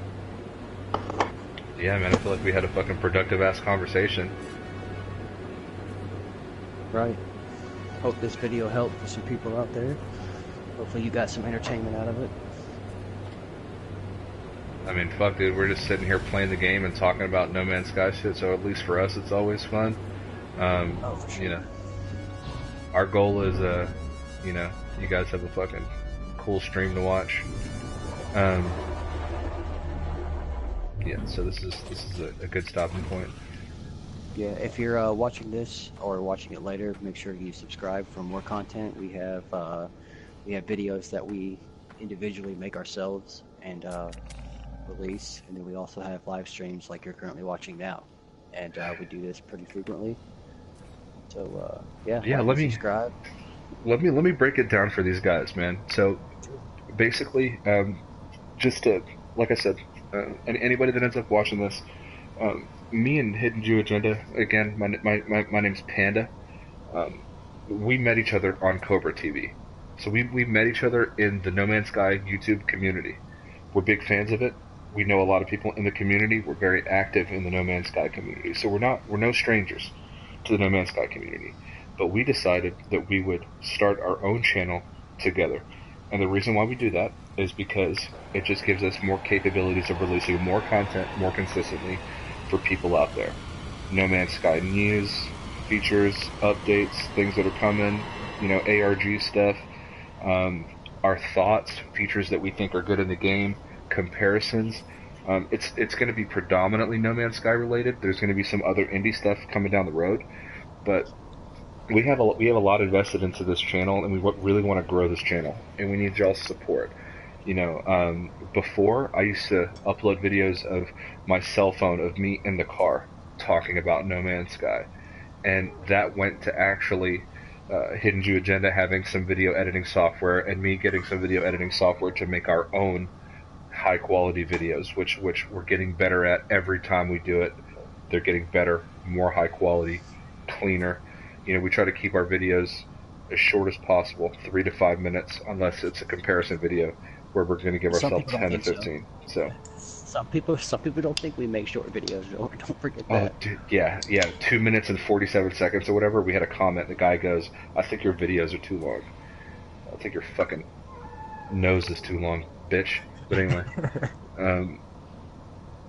yeah, man, I feel like we had a fucking productive ass conversation. Right. Hope this video helped for some people out there. Hopefully you got some entertainment out of it. I mean, fuck, dude, we're just sitting here playing the game and talking about No Man's Sky shit, so at least for us it's always fun. Oh, for sure. You know, our goal is, you know, you guys have a fucking cool stream to watch. Yeah, so this is a good stopping point. Yeah, if you're watching this or watching it later, make sure you subscribe for more content. We have videos that we individually make ourselves and release, and then we also have live streams like you're currently watching now, and we do this pretty frequently. So yeah, Yeah, like and subscribe. let me break it down for these guys, man. So Sure. basically, just to, like I said, anybody that ends up watching this, me and Hidden Jew Agenda, again, my name's Panda. Um, we met each other on Cobra TV. So we met each other in the No Man's Sky YouTube community. We're big fans of it. We know a lot of people in the community. We're very active in the No Man's Sky community. So we're no strangers to the No Man's Sky community. But we decided that we would start our own channel together. And the reason why we do that is because it just gives us more capabilities of releasing more content more consistently for people out there. No Man's Sky news, features, updates, things that are coming, ARG stuff, our thoughts, features that we think are good in the game, comparisons. It's going to be predominantly No Man's Sky related. There's going to be some other indie stuff coming down the road, but we have a lot invested into this channel, and we really want to grow this channel, and we need y'all's support. Before I used to upload videos of my cell phone of me in the car talking about No Man's Sky, and that went to actually Hidden Jew Agenda having some video editing software, and me getting some video editing software to make our own high quality videos, which we're getting better at every time we do it. They're getting better, more high quality, cleaner. We try to keep our videos as short as possible, 3 to 5 minutes, unless it's a comparison video where we're going to give Some ourselves people don't 10 to think so. 15. So, Some people don't think we make short videos. Don't forget oh, that. dude, yeah, 2 minutes and 47 seconds or whatever. We had a comment. The guy goes, "I think your videos are too long. I think your fucking nose is too long, bitch." But anyway, um,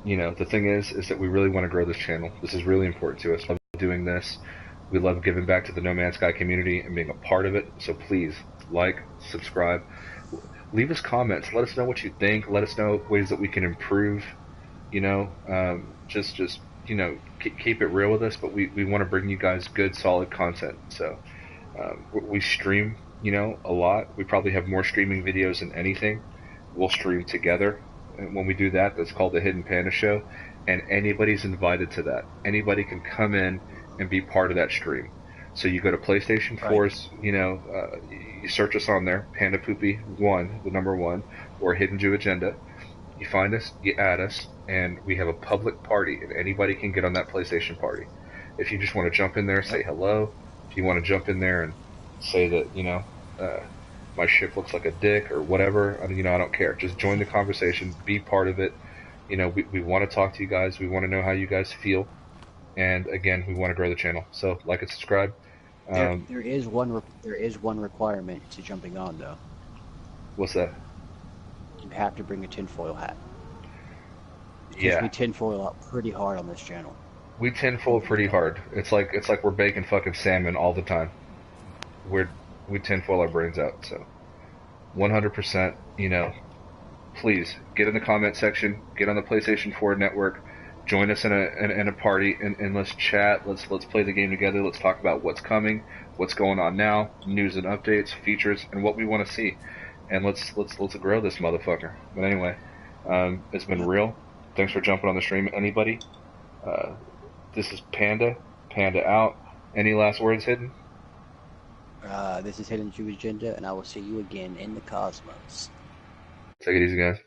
the thing is that we really want to grow this channel. This is really important to us. We love doing this. We love giving back to the No Man's Sky community and being a part of it. So please, like, subscribe, leave us comments. Let us know what you think. Let us know ways that we can improve. Just keep it real with us. But we want to bring you guys good, solid content. So we stream, a lot. We probably have more streaming videos than anything. We'll stream together. And when we do that, that's called the Hidden Panda Show. And anybody's invited to that. Anybody can come in and be part of that stream. So you go to PlayStation Right. 4's, you search us on there, Pandapoopie1, the number one, or Hidden Jew Agenda. You find us, you add us, and we have a public party, and anybody can get on that PlayStation party. If you just want to jump in there, Yep. say hello. If you want to jump in there and say that, my ship looks like a dick or whatever, I don't care. Just join the conversation, be part of it. We want to talk to you guys. We want to know how you guys feel. And again, we want to grow the channel. So like and subscribe. There is one requirement to jumping on though. What's that? You have to bring a tinfoil hat because Yeah, we tinfoil out pretty hard on this channel. we tinfoil pretty hard. It's like we're baking fucking salmon all the time. We tinfoil our brains out. So 100%. Please get in the comment section. Get on the PlayStation 4 network. Join us in a party and let's chat. Let's play the game together. Let's talk about what's coming, what's going on now, news and updates, features, and what we want to see. And let's grow this motherfucker. But anyway, it's been Yep. real. Thanks for jumping on the stream, anybody. Uh, this is Panda. Panda out. Any last words, Hidden? This is Hidden Jew Agenda, and I will see you again in the cosmos. Take it easy, guys.